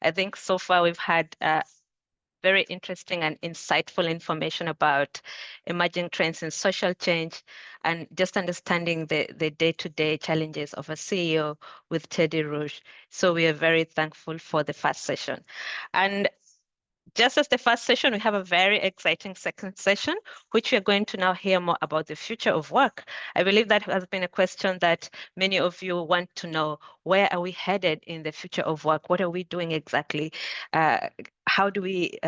I think so far we've had very interesting and insightful information about emerging trends in social change and just understanding the day-to-day challenges of a CEO with Teddy Ruge. So we are very thankful for the first session. And just as the first session, we have a very exciting second session, which we are going to now hear more about the future of work. I believe that has been a question that many of you want to know. Where are we headed in the future of work? What are we doing exactly? How do we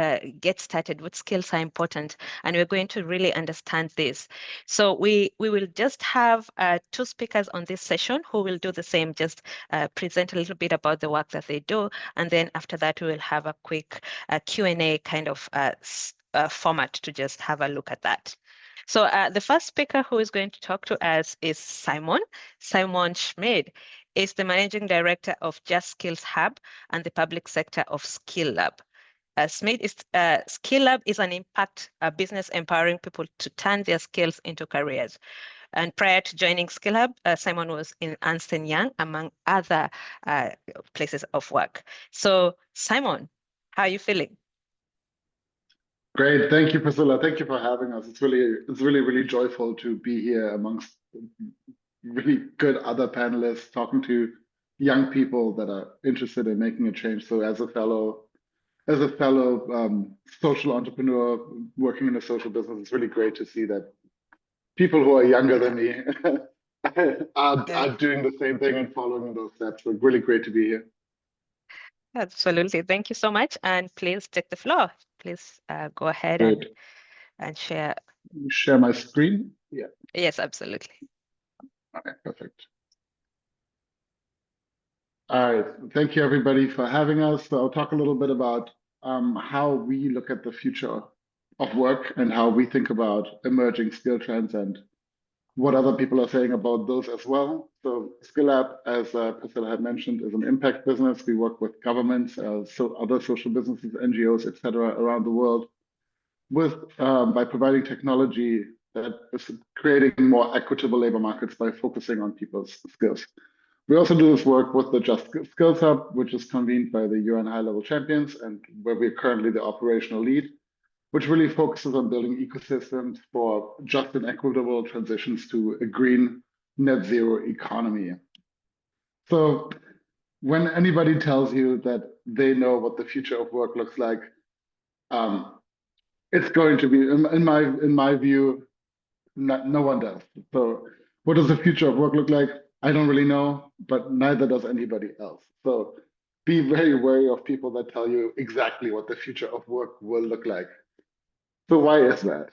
get started? What skills are important? And we're going to really understand this. So we will just have two speakers on this session who will do the same, just present a little bit about the work that they do. And then after that, we will have a quick Q&A kind of format to just have a look at that. So the first speaker who is going to talk to us is Simon Schmid. Is the Managing Director of Just Skills Hub and the Public Sector of SkillLab. SkillLab is an impact business empowering people to turn their skills into careers. And prior to joining SkillLab, Simon was in Ernst & Young, among other places of work. So Simon, how are you feeling? Great, thank you, Priscilla. Thank you for having us. It's really joyful to be here amongst really good other panelists, talking to young people that are interested in making a change. So as a fellow social entrepreneur working in a social business, it's really great to see that people who are younger than me are doing the same thing and following in those steps. So really great to be here. Absolutely. Thank you so much. And please take the floor. Please go ahead and share. Share my screen? Yeah. Yes, absolutely. Okay, perfect. All right. Thank you, everybody, for having us. So I'll talk a little bit about how we look at the future of work and how we think about emerging skill trends and what other people are saying about those as well. So SkillLab, as Priscilla had mentioned, is an impact business. We work with governments, so other social businesses, NGOs, etc., around the world, by providing technology that is creating more equitable labor markets by focusing on people's skills. We also do this work with the Just Skills Hub, which is convened by the UN High-Level Champions, and where we're currently the operational lead, which really focuses on building ecosystems for just and equitable transitions to a green net zero economy. So when anybody tells you that they know what the future of work looks like, it's going to be, in my view, no one does. So what does the future of work look like? I don't really know, but neither does anybody else. So be very wary of people that tell you exactly what the future of work will look like. So why is that?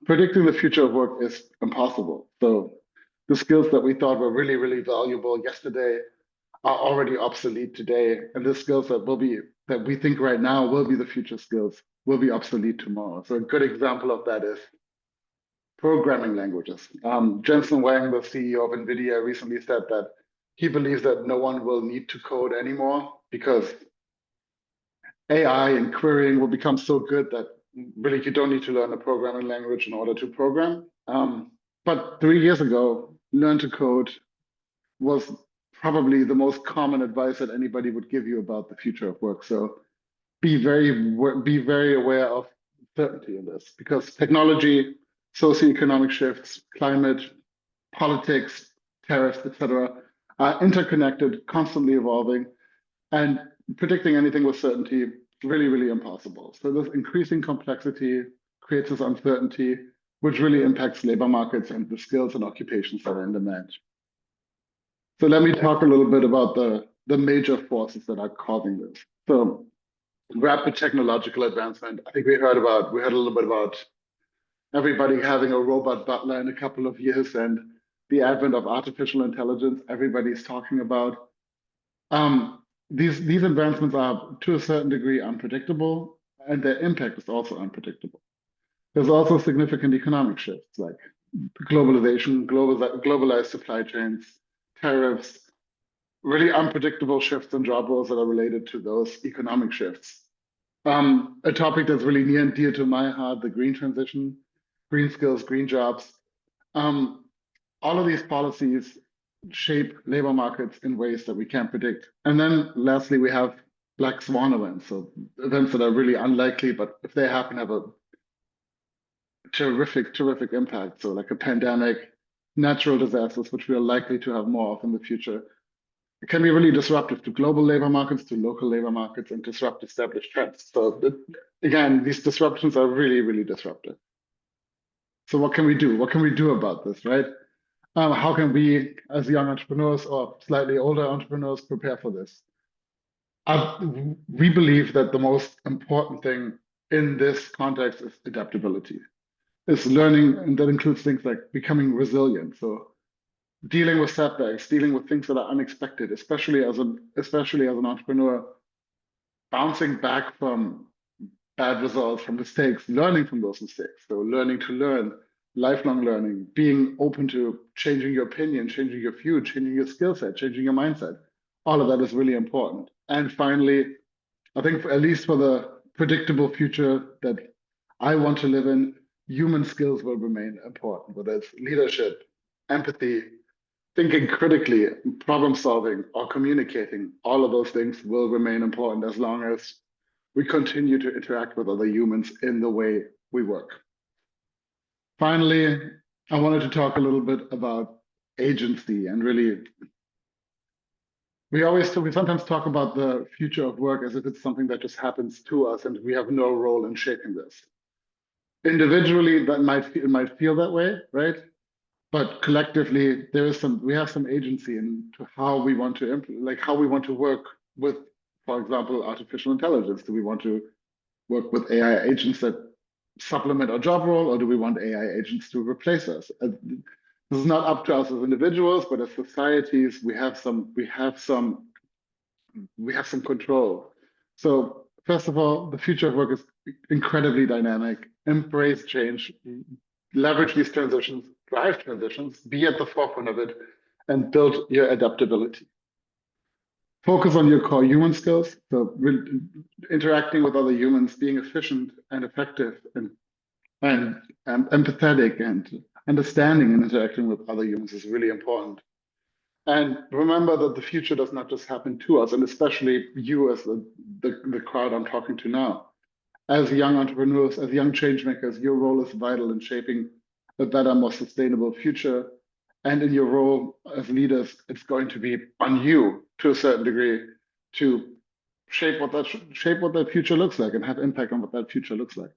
Predicting the future of work is impossible. So the skills that we thought were really valuable yesterday are already obsolete today, and the skills that we think right now will be the future skills will be obsolete tomorrow. So a good example of that is programming languages. Jensen Huang, the CEO of NVIDIA, recently said that he believes that no one will need to code anymore because AI and querying will become so good that really you don't need to learn a programming language in order to program. But 3 years ago, learn to code was probably the most common advice that anybody would give you about the future of work. So be very aware of certainty in this, because technology, socioeconomic shifts, climate, politics, tariffs, etc., are interconnected, constantly evolving, and predicting anything with certainty is really impossible. So this increasing complexity creates this uncertainty, which really impacts labor markets and the skills and occupations that are in demand. So let me talk a little bit about the major forces that are causing this. So rapid technological advancement. I think we heard a little bit about everybody having a robot butler in a couple of years, and the advent of artificial intelligence everybody's talking about. These advancements are, to a certain degree, unpredictable, and their impact is also unpredictable. There's also significant economic shifts like globalization, globalized supply chains, tariffs, really unpredictable shifts in job roles that are related to those economic shifts. A topic that's really near and dear to my heart, the green transition, green skills, green jobs. All of these policies shape labor markets in ways that we can't predict. And then lastly, we have black swan events, so events that are really unlikely, but if they happen, have a terrific impact. So like a pandemic, natural disasters, which we are likely to have more of in the future. It can be really disruptive to global labor markets, to local labor markets, and disrupt established trends. So again, these disruptions are really disruptive. So what can we do? What can we do about this, right? How can we, as young entrepreneurs or slightly older entrepreneurs, prepare for this? We believe that the most important thing in this context is adaptability. It's learning, and that includes things like becoming resilient. So dealing with setbacks, dealing with things that are unexpected, especially as an entrepreneur, bouncing back from bad results, from mistakes, learning from those mistakes. So learning to learn, lifelong learning, being open to changing your opinion, changing your view, changing your skill set, changing your mindset. All of that is really important. And finally, I think at least for the predictable future that I want to live in, human skills will remain important, whether it's leadership, empathy, thinking critically, problem solving, or communicating. All of those things will remain important as long as we continue to interact with other humans in the way we work. Finally, I wanted to talk a little bit about agency, and really, we sometimes talk about the future of work as if it's something that just happens to us and we have no role in shaping this. Individually, it might feel that way, right? But collectively, we have some agency into how we want to how we want to work with, for example, artificial intelligence. Do we want to work with AI agents that supplement our job role, or do we want AI agents to replace us? This is not up to us as individuals, but as societies, we have some control. So first of all, the future of work is incredibly dynamic. Embrace change, leverage these transitions, drive transitions, be at the forefront of it, and build your adaptability. Focus on your core human skills, so interacting with other humans, being efficient and effective, and empathetic and understanding and interacting with other humans is really important. And remember that the future does not just happen to us, and especially you as the crowd I'm talking to now. As young entrepreneurs, as young change makers, your role is vital in shaping a better, more sustainable future. And in your role as leaders, it's going to be on you to a certain degree to shape what that future looks like and have impact on what that future looks like.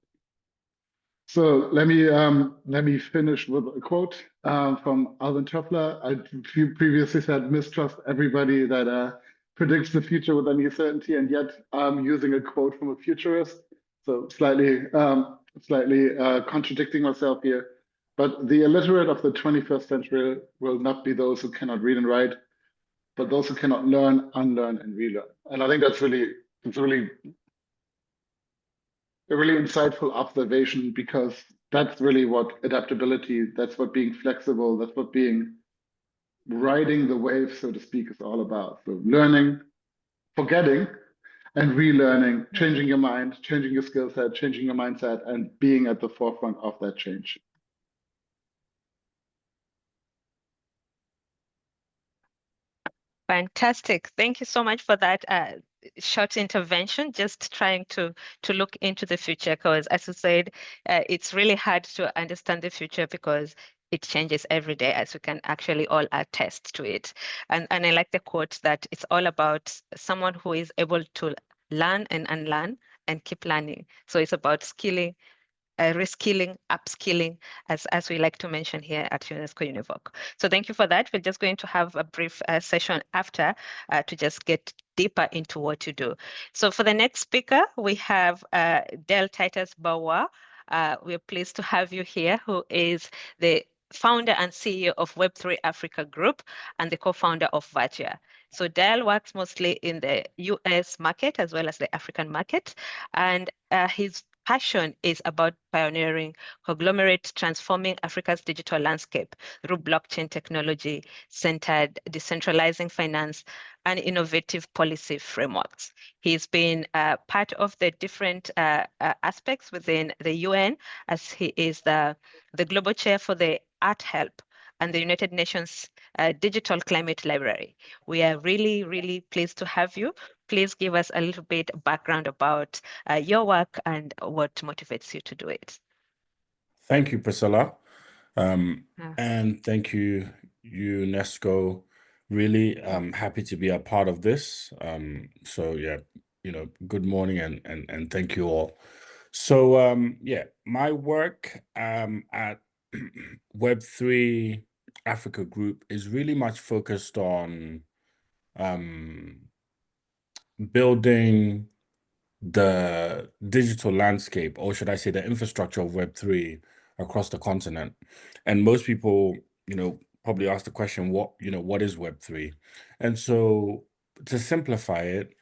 So let me finish with a quote from Alvin Toffler. I previously said mistrust everybody that predicts the future with any certainty, and yet I'm using a quote from a futurist. So slightly contradicting myself here. But the illiterate of the 21st century will not be those who cannot read and write, but those who cannot learn, unlearn, and relearn. And I think that's really a really insightful observation, because that's really what adaptability, that's what being flexible, that's what being riding the wave, so to speak, is all about. So learning, forgetting, and relearning, changing your mind, changing your skill set, changing your mindset, and being at the forefront of that change. Fantastic. Thank you so much for that short intervention, just trying to look into the future, because as you said, it's really hard to understand the future because it changes every day, as we can actually all attest to it. And I like the quote that it's all about someone who is able to learn and unlearn and keep learning. So it's about skilling, reskilling, upskilling, as we like to mention here at UNESCO-UNEVOC. So thank you for that. We're just going to have a brief session after to just get deeper into what you do. So for the next speaker, we have Titus Bawuah. We're pleased to have you here, who is the founder and CEO of Web3 Africa Group and the co-founder of Virtua. So Del works mostly in the US market as well as the African market, and his passion is about pioneering conglomerate transforming Africa's digital landscape through blockchain technology, centered decentralizing finance, and innovative policy frameworks. He's been part of the different aspects within the UN, as he is the global chair for the Art Help and the United Nations Digital Climate Library. We are really, really pleased to have you. Please give us a little bit of background about your work and what motivates you to do it. Thank you, Priscilla. Yeah. And thank you, UNESCO. Really happy to be a part of this. So yeah, good morning and thank you all. So yeah, my work at Web3 Africa Group is really much focused on building the digital landscape, or should I say the infrastructure of Web3 across the continent. And most people, probably ask the question, what is Web3? And so to simplify it,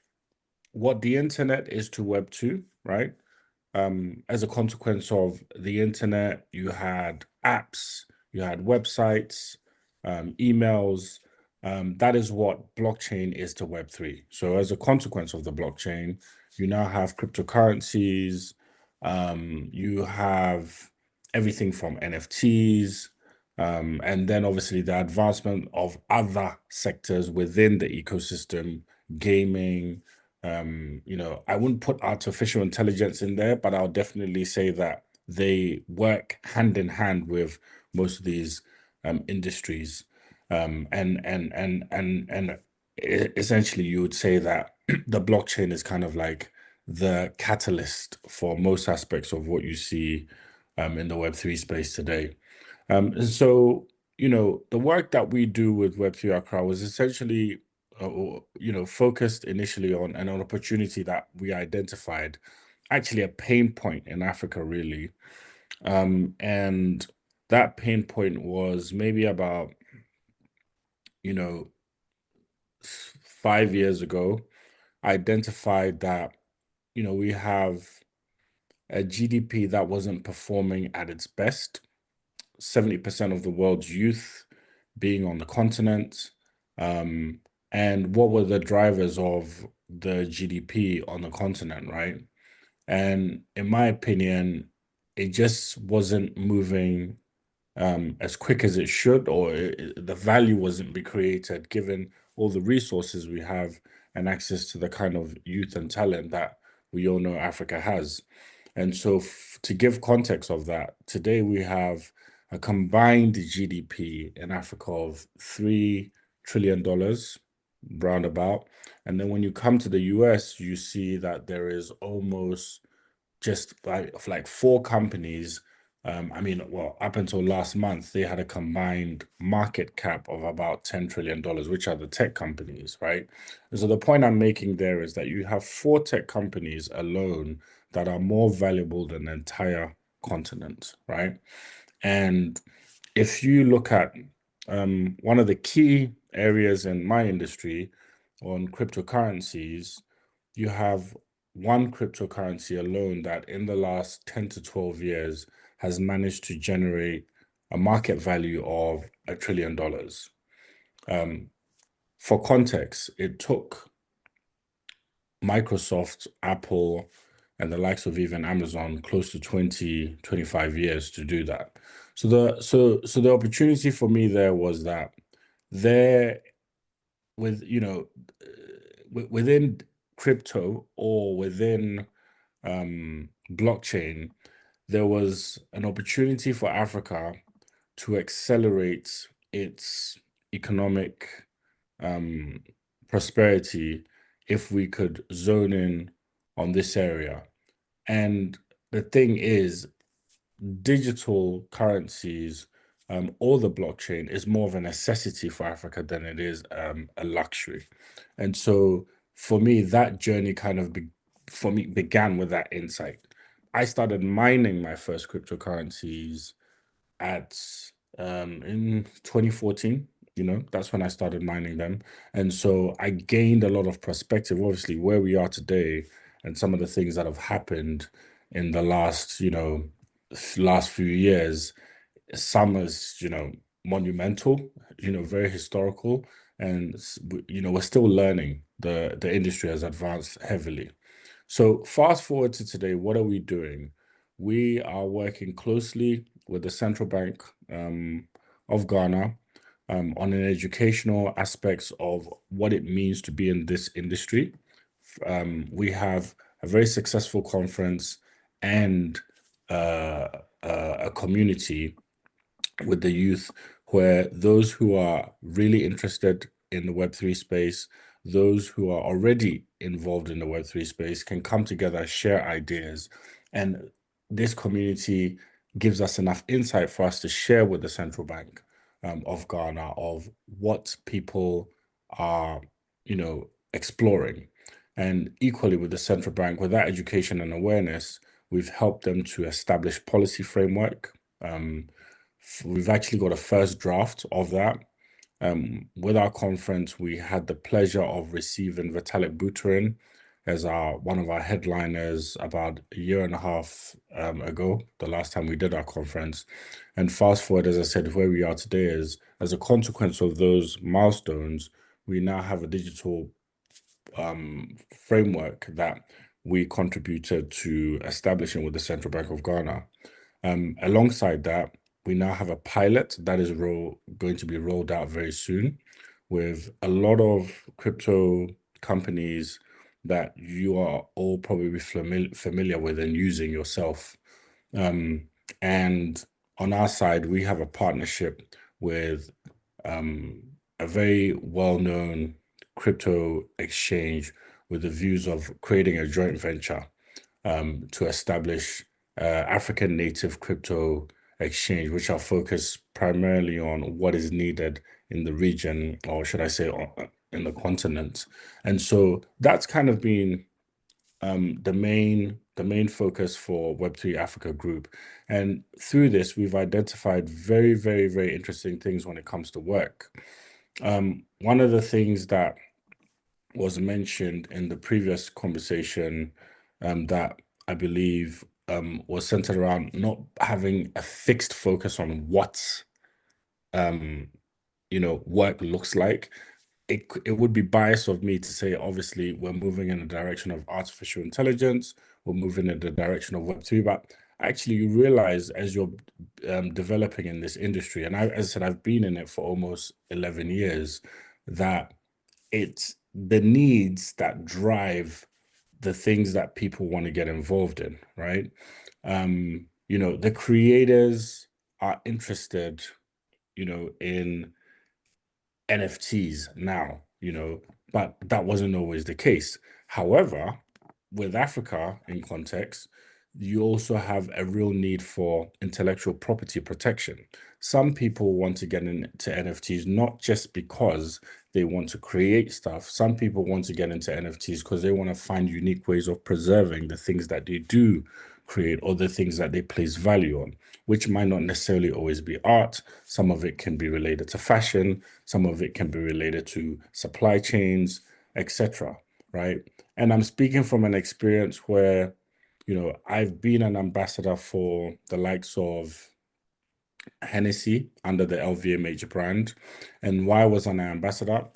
what the internet is to Web2, right? As a consequence of the internet, you had apps, you had websites, emails. That is what blockchain is to Web3. So as a consequence of the blockchain, you now have cryptocurrencies, you have everything from NFTs, and then obviously the advancement of other sectors within the ecosystem, gaming. I wouldn't put artificial intelligence in there, but I'll definitely say that they work hand in hand with most of these industries. Essentially, you would say that the blockchain is kind of like the catalyst for most aspects of what you see in the Web3 space today. And so, the work that we do with Web3 Accra was essentially focused initially on an opportunity that we identified, actually a pain point in Africa, really. And that pain point was maybe about, 5 years ago, identified that, we have a GDP that wasn't performing at its best, 70% of the world's youth being on the continent. And what were the drivers of the GDP on the continent, right? And in my opinion, it just wasn't moving as quick as it should, or the value wasn't be created given all the resources we have and access to the kind of youth and talent that we all know Africa has. And so to give context of that, today we have a combined GDP in Africa of $3 trillion, roundabout. And then when you come to the US, you see that there is almost just like four companies. Up until last month, they had a combined market cap of about $10 trillion, which are the tech companies, right? And so the point I'm making there is that you have four tech companies alone that are more valuable than the entire continent, right? And if you look at one of the key areas in my industry on cryptocurrencies, you have one cryptocurrency alone that in the last 10 to 12 years has managed to generate a market value of $1 trillion. For context, it took Microsoft, Apple, and the likes of even Amazon close to 20, 25 years to do that. So the opportunity for me there was that there with, within crypto or within blockchain, there was an opportunity for Africa to accelerate its economic prosperity if we could zone in on this area. And the thing is, digital currencies or the blockchain is more of a necessity for Africa than it is a luxury. And so for me, that journey kind of began with that insight. I started mining my first cryptocurrencies at in 2014. That's when I started mining them. And so I gained a lot of perspective, obviously, where we are today and some of the things that have happened in the last few years. Some is, monumental, very historical. And, we're still learning. The industry has advanced heavily. So fast forward to today, what are we doing? We are working closely with the Central Bank of Ghana on an educational aspects of what it means to be in this industry. We have a very successful conference and a community with the youth where those who are really interested in the Web3 space, those who are already involved in the Web3 space can come together, share ideas. And this community gives us enough insight for us to share with the Central Bank of Ghana of what people are, exploring. And equally with the Central Bank, with that education and awareness, we've helped them to establish policy framework. We've actually got a first draft of that. With our conference, we had the pleasure of receiving Vitalik Buterin as one of our headliners about a year and a half ago, the last time we did our conference. And fast forward, as I said, where we are today is, as a consequence of those milestones, we now have a digital framework that we contributed to establishing with the Central Bank of Ghana. Alongside that, we now have a pilot that is going to be rolled out very soon with a lot of crypto companies that you are all probably familiar with and using yourself. And on our side, we have a partnership with a very well-known crypto exchange with the views of creating a joint venture to establish African native crypto exchange, which are focused primarily on what is needed in the region, or should I say in the continent. And so that's kind of been the main focus for Web3 Africa Group. And through this, we've identified very, very, very interesting things when it comes to work. One of the things that was mentioned in the previous conversation that I believe was centered around not having a fixed focus on what work looks like. It would be biased of me to say, obviously, we're moving in the direction of artificial intelligence, we're moving in the direction of Web3, but actually you realize as you're developing in this industry, and as I said, I've been in it for almost 11 years, that it's the needs that drive the things that people want to get involved in, right? The creators are interested, in NFTs now, but that wasn't always the case. However, with Africa in context, you also have a real need for intellectual property protection. Some people want to get into NFTs not just because they want to create stuff. Some people want to get into NFTs because they want to find unique ways of preserving the things that they do create or the things that they place value on, which might not necessarily always be art. Some of it can be related to fashion. Some of it can be related to supply chains, etc. Right? And I'm speaking from an experience where, I've been an ambassador for the likes of Hennessy under the LVMH brand. And why was I an ambassador?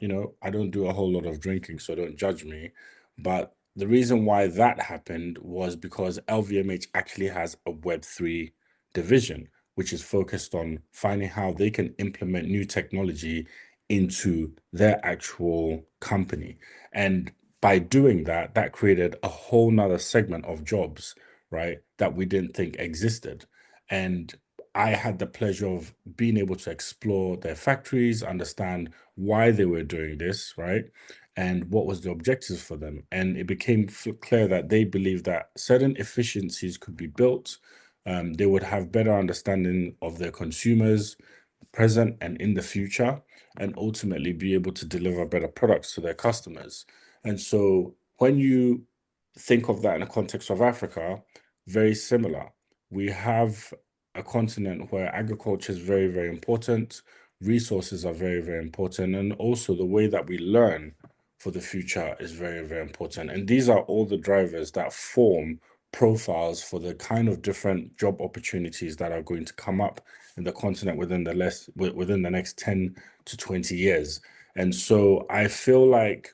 I don't do a whole lot of drinking, so don't judge me. But the reason why that happened was because LVMH actually has a Web3 division, which is focused on finding how they can implement new technology into their actual company. And by doing that, that created a whole nother segment of jobs, right, that we didn't think existed. And I had the pleasure of being able to explore their factories, understand why they were doing this, right? And what was the objectives for them. And it became clear that they believed that certain efficiencies could be built. They would have better understanding of their consumers, present and in the future, and ultimately be able to deliver better products to their customers. And so when you think of that in the context of Africa, very similar. We have a continent where agriculture is very, very important. Resources are very, very important. And also the way that we learn for the future is very, very important. And these are all the drivers that form profiles for the kind of different job opportunities that are going to come up in the continent within the next 10 to 20 years. And so I feel like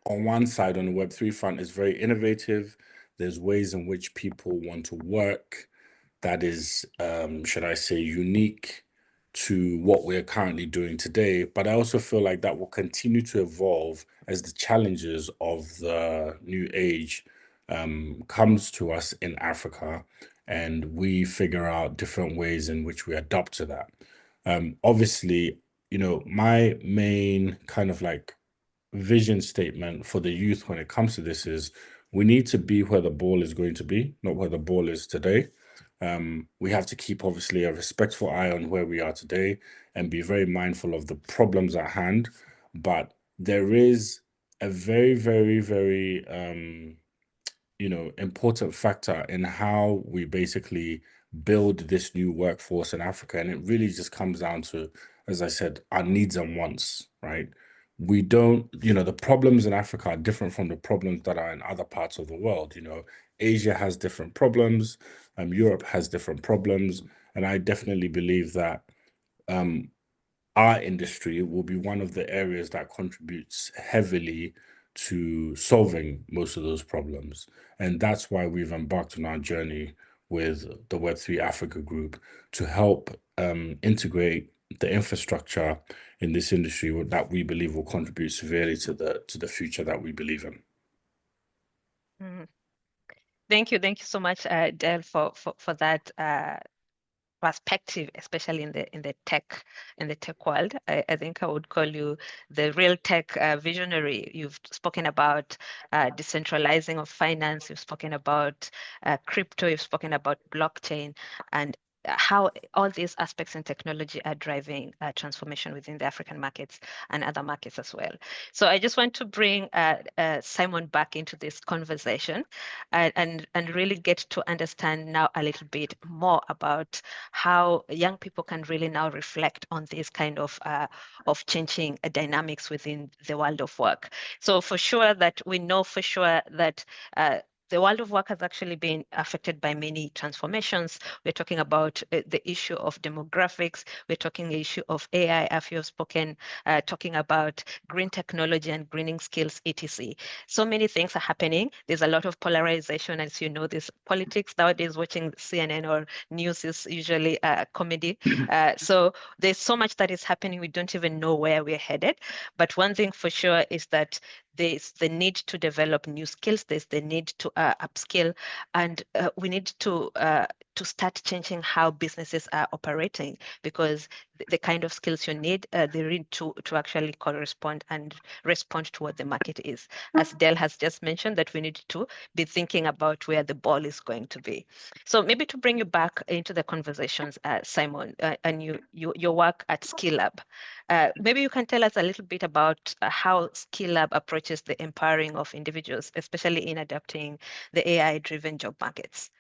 on one side, on the Web3 front, is very innovative. There's ways in which people want to work that is, should I say, unique to what we're currently doing today. But I also feel like that will continue to evolve as the challenges of the new age comes to us in Africa, and we figure out different ways in which we adapt to that. Obviously, my main kind of like vision statement for the youth when it comes to this is we need to be where the ball is going to be, not where the ball is today. We have to keep obviously a respectful eye on where we are today and be very mindful of the problems at hand. But there is a very, very, very important factor in how we basically build this new workforce in Africa. And it really just comes down to, as I said, our needs and wants, right? We don't, the problems in Africa are different from the problems that are in other parts of the world. Asia has different problems, Europe has different problems. And I definitely believe that our industry will be one of the areas that contributes heavily to solving most of those problems. And that's why we've embarked on our journey with the Web3 Africa group to help integrate the infrastructure in this industry that we believe will contribute severely to the future that we believe in. Mm. Thank you so much, Del, for that perspective, especially in the tech world. I think I would call you the real tech visionary. You've spoken about decentralizing of finance. You've spoken about crypto. You've spoken about blockchain, and how all these aspects in technology are driving transformation within the African markets and other markets as well. So I just want to bring Simon back into this conversation and really get to understand now a little bit more about how young people can really now reflect on this kind of changing dynamics within the world of work. So for sure that we know for sure that the world of work has actually been affected by many transformations. We're talking about the issue of demographics. We're talking the issue of AI, as you have spoken, talking about green technology and greening skills, etc. So many things are happening. There's a lot of polarization, as you know. This politics nowadays, watching CNN or news is usually comedy. So there's so much that is happening. We don't even know where we're headed. But one thing for sure is that there's the need to develop new skills. There's the need to upskill, and we need to start changing how businesses are operating, because the kind of skills you need, they need to actually correspond and respond to what the market is. As Del has just mentioned, that we need to be thinking about where the ball is going to be. So maybe to bring you back into the conversations, Simon, and your work at SkillLab. Maybe you can tell us a little bit about how SkillLab approaches the empowering of individuals, especially in adapting the AI-driven job markets.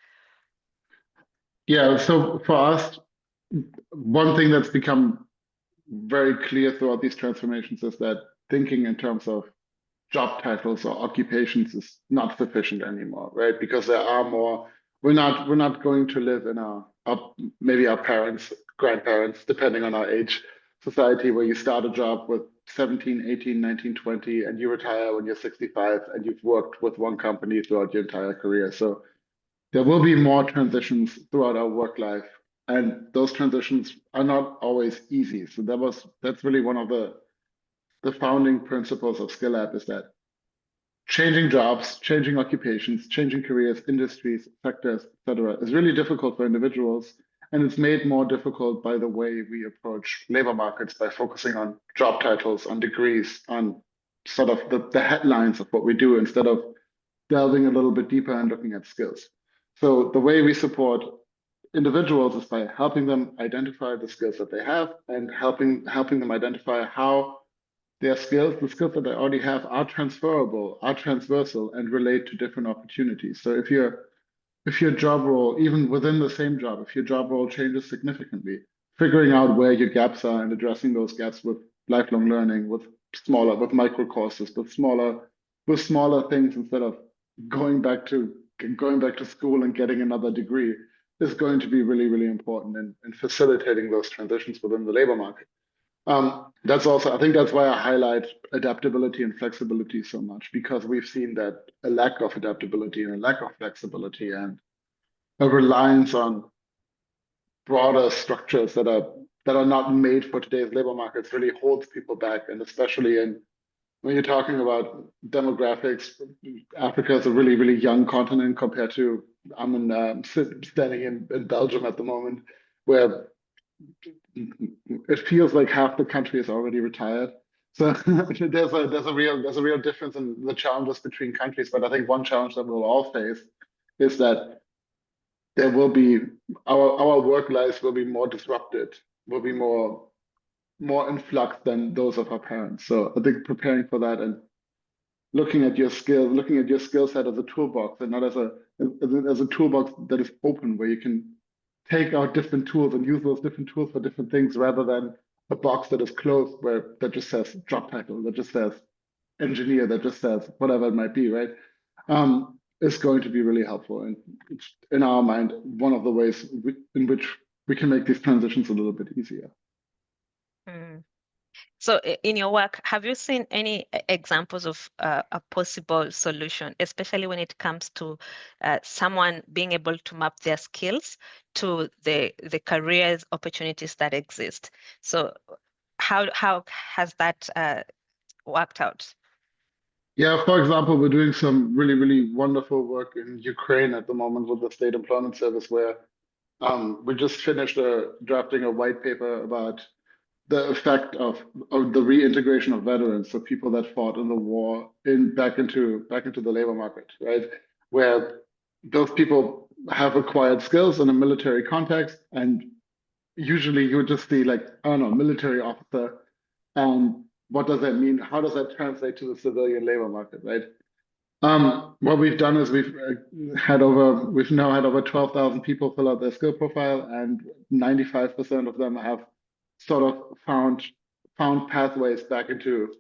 Yeah, so for us, one thing that's become very clear throughout these transformations is that thinking in terms of job titles or occupations is not sufficient anymore, right? Because there are more. We're not going to live in maybe our parents, grandparents, depending on our age, society where you start a job with 17, 18, 19, 20, and you retire when you're 65, and you've worked with one company throughout your entire career. So there will be more transitions throughout our work life, and those transitions are not always easy. So that's really one of the founding principles of SkillLab, is that changing jobs, changing occupations, changing careers, industries, sectors, etc., is really difficult for individuals. And it's made more difficult by the way we approach labor markets, by focusing on job titles, on degrees, on sort of the headlines of what we do, instead of delving a little bit deeper and looking at skills. So the way we support individuals is by helping them identify the skills that they have, and helping them identify how their skills, the skills that they already have, are transferable, are transversal, and relate to different opportunities. So if your job role, even within the same job, if your job role changes significantly, figuring out where your gaps are and addressing those gaps with lifelong learning, with micro courses, with smaller things, instead of going back to school and getting another degree, is going to be really, really important in facilitating those transitions within the labor market. That's also, I think that's why I highlight adaptability and flexibility so much, because we've seen that a lack of adaptability and a lack of flexibility and a reliance on broader structures that are that are not made for today's labor markets really holds people back. And especially when you're talking about demographics, Africa is a really, really young continent compared to, standing in Belgium at the moment, where it feels like half the country is already retired. So there's a real difference in the challenges between countries. But I think one challenge that we'll all face is that there will be our work lives will be more disrupted, will be more in flux than those of our parents. So I think preparing for that and looking at your skill set as a toolbox and not as a toolbox that is open, where you can take out different tools and use those different tools for different things, rather than a box that is closed that just says job title, that just says engineer, that just says whatever it might be, right? Is going to be really helpful. And it's, in our mind, one of the ways in which we can make these transitions a little bit easier. Mm. So in your work, have you seen any examples of a possible solution, especially when it comes to someone being able to map their skills to the careers opportunities that exist? So how has that worked out? Yeah, for example, we're doing some really, really wonderful work in Ukraine at the moment with the State Employment Service, where we just finished drafting a white paper about the effect of the reintegration of veterans, so people that fought in the war, back into the labor market, right? Where those people have acquired skills in a military context, and usually you would just see, like, I don't know, military officer, and what does that mean? How does that translate to the civilian labor market, right? What we've done is we've now had over 12,000 people fill out their skill profile, and 95% of them have sort of found pathways back into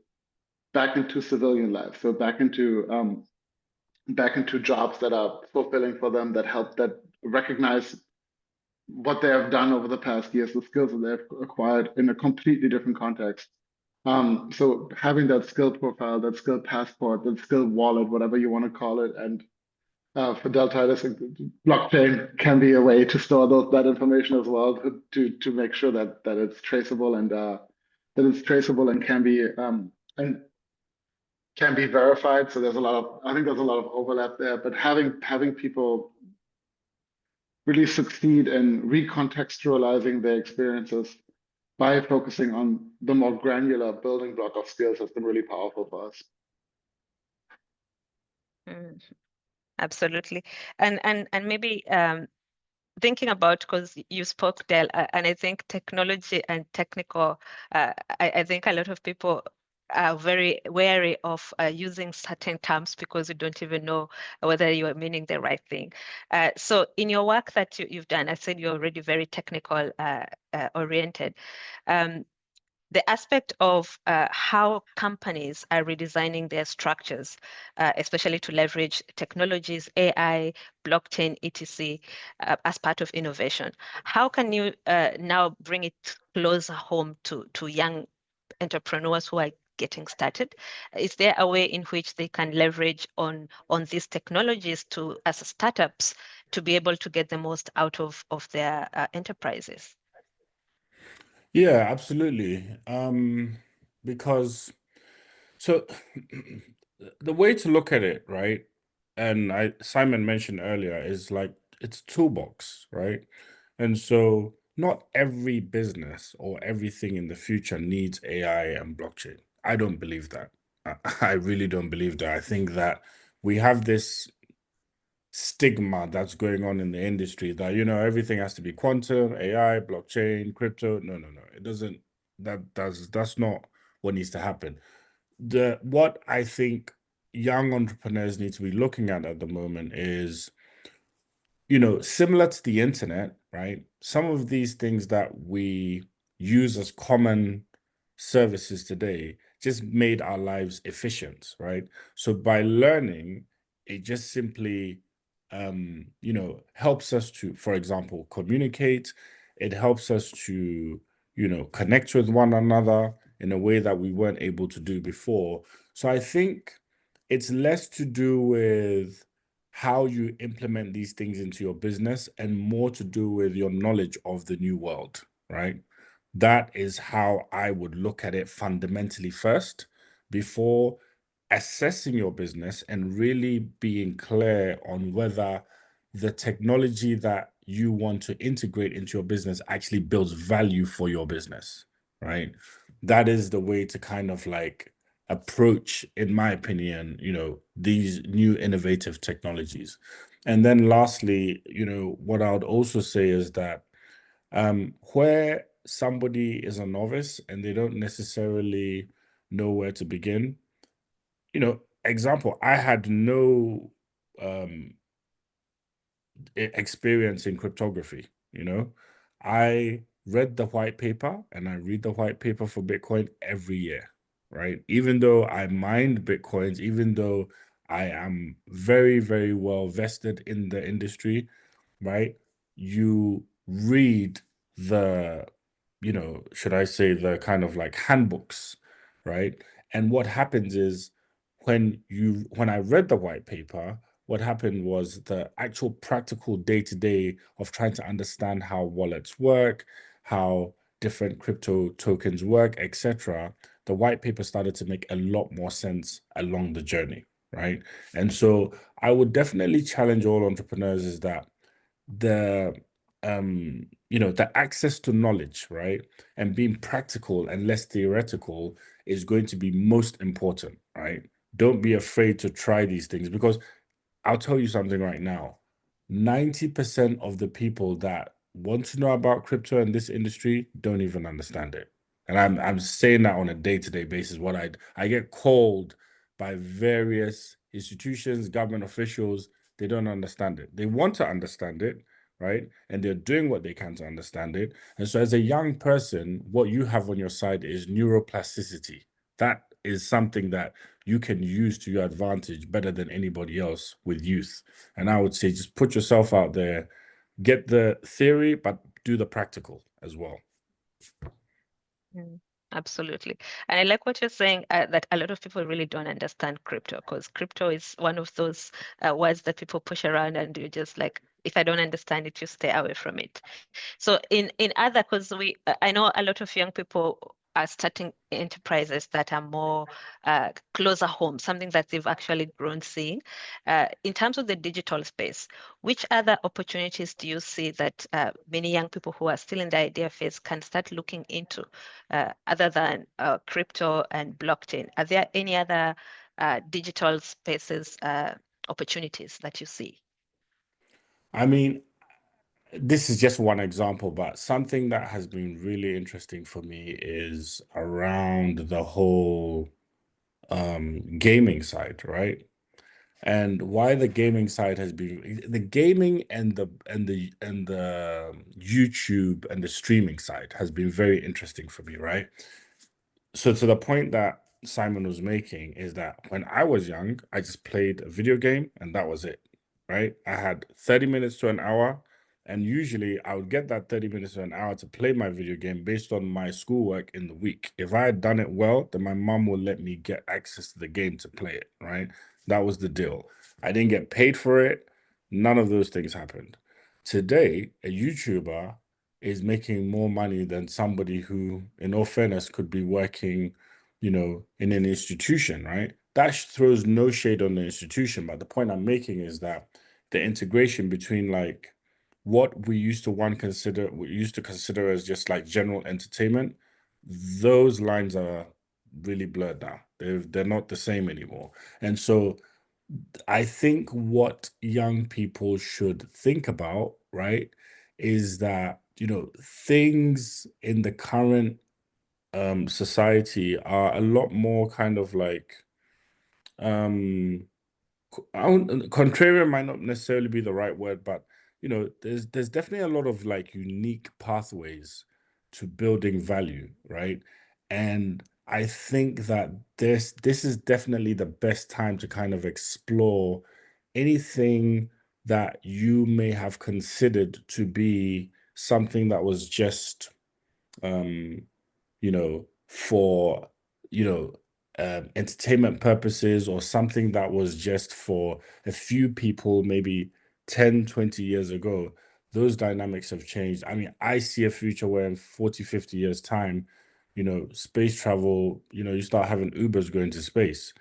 civilian life, so back into jobs that are fulfilling for them, that recognize what they have done over the past years, the skills that they've acquired in a completely different context. So having that skill profile, that skill passport, that skill wallet, whatever you want to call it, and for Titus, blockchain can be a way to store that information as well, to make sure that it's traceable, and can be verified. So I think there's a lot of overlap there. But having people really succeed in recontextualizing their experiences by focusing on the more granular building block of skills has been really powerful for us. Absolutely. And maybe thinking about, because you spoke, Del, and I think technology and technical, I think a lot of people are very wary of using certain terms because you don't even know whether you are meaning the right thing. So in your work that you've done, I said you're already very technical oriented. The aspect of how companies are redesigning their structures, especially to leverage technologies, AI, blockchain, etc., as part of innovation. How can you now bring it closer home to young entrepreneurs who are getting started? Is there a way in which they can leverage on these technologies as startups to be able to get the most out of their enterprises? Yeah, absolutely. Because so the way to look at it, right? And Simon mentioned earlier, is like it's a toolbox, right? And so not every business or everything in the future needs AI and blockchain. I don't believe that. I really don't believe that. I think that we have this stigma that's going on in the industry that, everything has to be quantum, AI, blockchain, crypto. No, it doesn't. That's not what needs to happen. What I think young entrepreneurs need to be looking at the moment is, similar to the internet, right? Some of these things that we use as common services today just made our lives efficient, right? So by learning, it just simply, helps us to, for example, communicate. It helps us to, connect with one another in a way that we weren't able to do before. So I think it's less to do with how you implement these things into your business and more to do with your knowledge of the new world, right? That is how I would look at it fundamentally first, before assessing your business and really being clear on whether the technology that you want to integrate into your business actually builds value for your business, right? That is the way to kind of like approach, in my opinion, these new innovative technologies. And then lastly, what I would also say is that where somebody is a novice and they don't necessarily know where to begin, example, I had no experience in cryptography. I read the white paper, and I read the white paper for Bitcoin every year, right? Even though I mined Bitcoins, even though I am very, very well vested in the industry, right? You read the, should I say, the kind of like handbooks, right? And what happens is, when I read the white paper, what happened was the actual practical day-to-day of trying to understand how wallets work, how different crypto tokens work, etc. The white paper started to make a lot more sense along the journey, right? And so I would definitely challenge all entrepreneurs is that the the access to knowledge, right, and being practical and less theoretical is going to be most important, right? Don't be afraid to try these things, because I'll tell you something right now. 90% of the people that want to know about crypto and this industry don't even understand it. And I'm saying that on a day-to-day basis. What I get called by various institutions, government officials, they don't understand it. They want to understand it, right? And they're doing what they can to understand it. And so as a young person, what you have on your side is neuroplasticity. That is something that you can use to your advantage better than anybody else with youth. And I would say just put yourself out there, get the theory, but do the practical as well. Absolutely. And I like what you're saying, that a lot of people really don't understand crypto, because crypto is one of those words that people push around, and you're just like, if I don't understand it, you stay away from it. So in other, because I know a lot of young people are starting enterprises that are more closer home, something that they've actually grown seeing. In terms of the digital space, which other opportunities do you see that many young people who are still in the idea phase can start looking into, other than crypto and blockchain? Are there any other digital spaces, opportunities that you see? I mean, this is just one example, but something that has been really interesting for me is around the whole gaming side, right? And why the gaming side has been the gaming and the YouTube and the streaming side has been very interesting for me, right? So to the point that Simon was making is that when I was young, I just played a video game and that was it, right? I had 30 minutes to an hour, and usually I would get that 30 minutes to an hour to play my video game based on my schoolwork in the week. If I had done it well, then my mom would let me get access to the game to play it, right? That was the deal. I didn't get paid for it. None of those things happened. Today, a YouTuber is making more money than somebody who, in all fairness, could be working, in an institution, right? That throws no shade on the institution, but the point I'm making is that the integration between like what we used to consider as just like general entertainment, those lines are really blurred now. They're not the same anymore. And so I think what young people should think about, right, is that, things in the current society are a lot more kind of like um contrarian might not necessarily be the right word, but there's definitely a lot of like unique pathways to building value, right? And I think that this is definitely the best time to kind of explore anything that you may have considered to be something that was just for entertainment purposes, or something that was just for a few people maybe 10, 20 years ago. those dynamics have changed. I mean, I see a future where in 40, 50 years time, you know, space travel, you know, you start having Ubers going to space,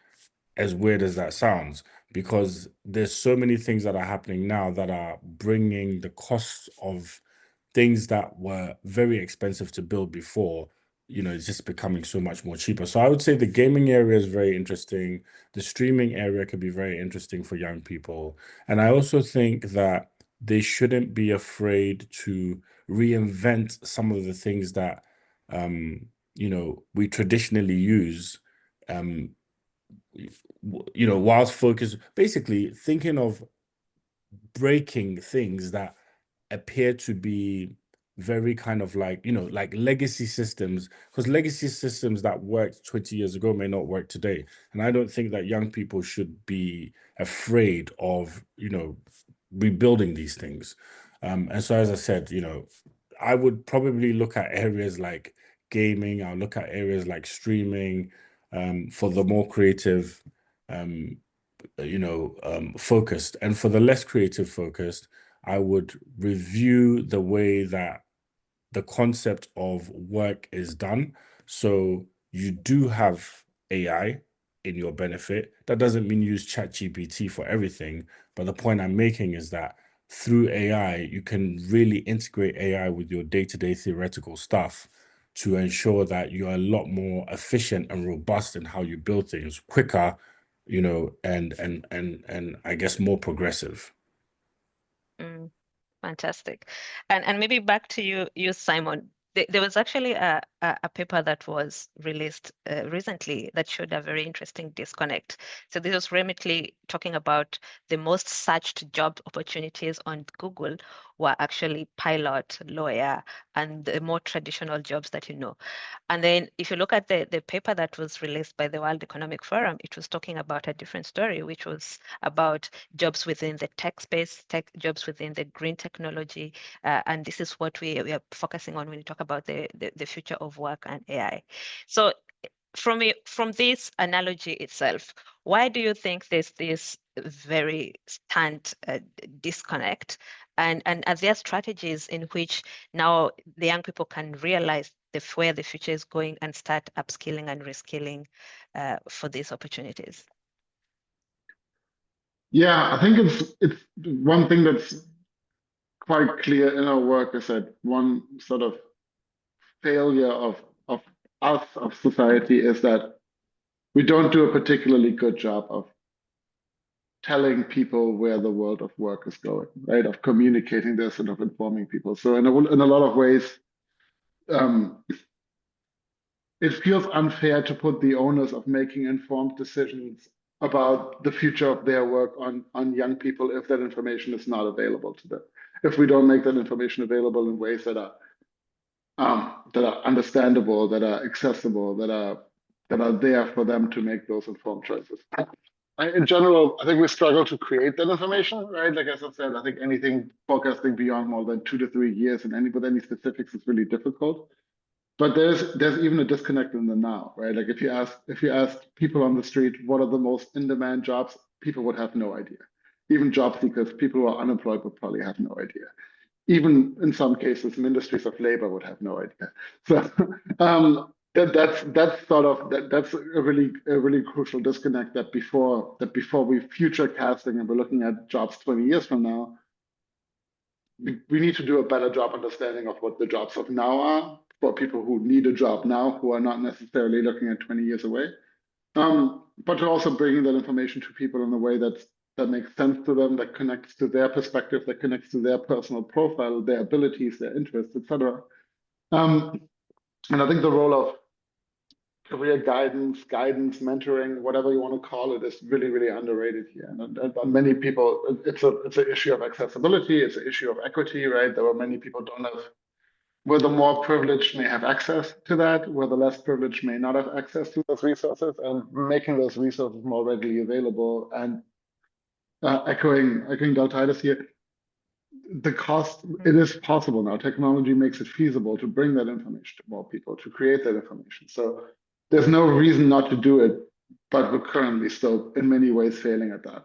as weird as that sounds, because there's so many things that are happening now that are bringing the cost of things that were very expensive to build before, you know, it's just becoming so much more cheaper. So I would say the gaming area is very interesting. The streaming area could be very interesting for young people. And I also think that they shouldn't be afraid to reinvent some of the things that, you know, we traditionally use, you know, whilst focus, basically thinking of breaking things that appear to be very kind of like, you know, like legacy systems, because legacy systems that worked 20 years ago may not work today. And I don't think that young people should be afraid of, you know, rebuilding these things. And so, as I said, you know, I would probably look at areas like gaming, I'll look at areas like streaming, for the more creative, you know, focused. And for the less creative focused, I would review the way that the concept of work is done. So you do have AI in your benefit. That doesn't mean use ChatGPT for everything. But the point I'm making is that through AI, you can really integrate AI with your day-to-day theoretical stuff to ensure that you're a lot more efficient and robust in how you build things, quicker, you know, and I guess more progressive. Fantastic. And maybe back to you, Simon. There was actually a paper that was released recently that showed a very interesting disconnect. So this was remote talking about the most searched job opportunities on Google were actually pilot, lawyer, and the more traditional jobs that you know. And then if you look at the paper that was released by the World Economic Forum, it was talking about a different story, which was about jobs within the tech space, jobs within the green technology. And this is what we are focusing on when we talk about the future of work and AI. So from this analogy itself, why do you think there's this very stand disconnect? And are there strategies in which now the young people can realize where the future is going and start upskilling and reskilling for these opportunities? Yeah, I think it's one thing that's quite clear in our work is that one sort of failure of us, of society, is that we don't do a particularly good job of telling people where the world of work is going, right? Of communicating this and of informing people. So in a lot of ways, it feels unfair to put the onus of making informed decisions about the future of their work on young people if that information is not available to them. If we don't make that information available in ways that are understandable, that are accessible, that are there for them to make those informed choices. In general, I think we struggle to create that information, right? Like as I said, I think anything forecasting beyond more than 2 to 3 years and with any specifics is really difficult. But there's even a disconnect in the now, right? Like if you ask people on the street what are the most in-demand jobs, people would have no idea. Even job seekers, people who are unemployed would probably have no idea. Even in some cases, ministries of labor would have no idea. So that's a really crucial disconnect, that before we future casting and we're looking at jobs 20 years from now, we need to do a better job understanding of what the jobs of now are for people who need a job now, who are not necessarily looking at 20 years away. But to also bringing that information to people in a way that makes sense to them, that connects to their perspective, that connects to their personal profile, their abilities, their interests, etc. And I think the role of career guidance, mentoring, whatever you want to call it, is really, really underrated here. And many people, it's an issue of accessibility, it's an issue of equity, right? There are many people don't have, where the more privileged may have access to that, where the less privileged may not have access to those resources, and making those resources more readily available. And echoing Titus here, the cost, it is possible now. Technology makes it feasible to bring that information to more people, to create that information. So there's no reason not to do it, but we're currently still in many ways failing at that.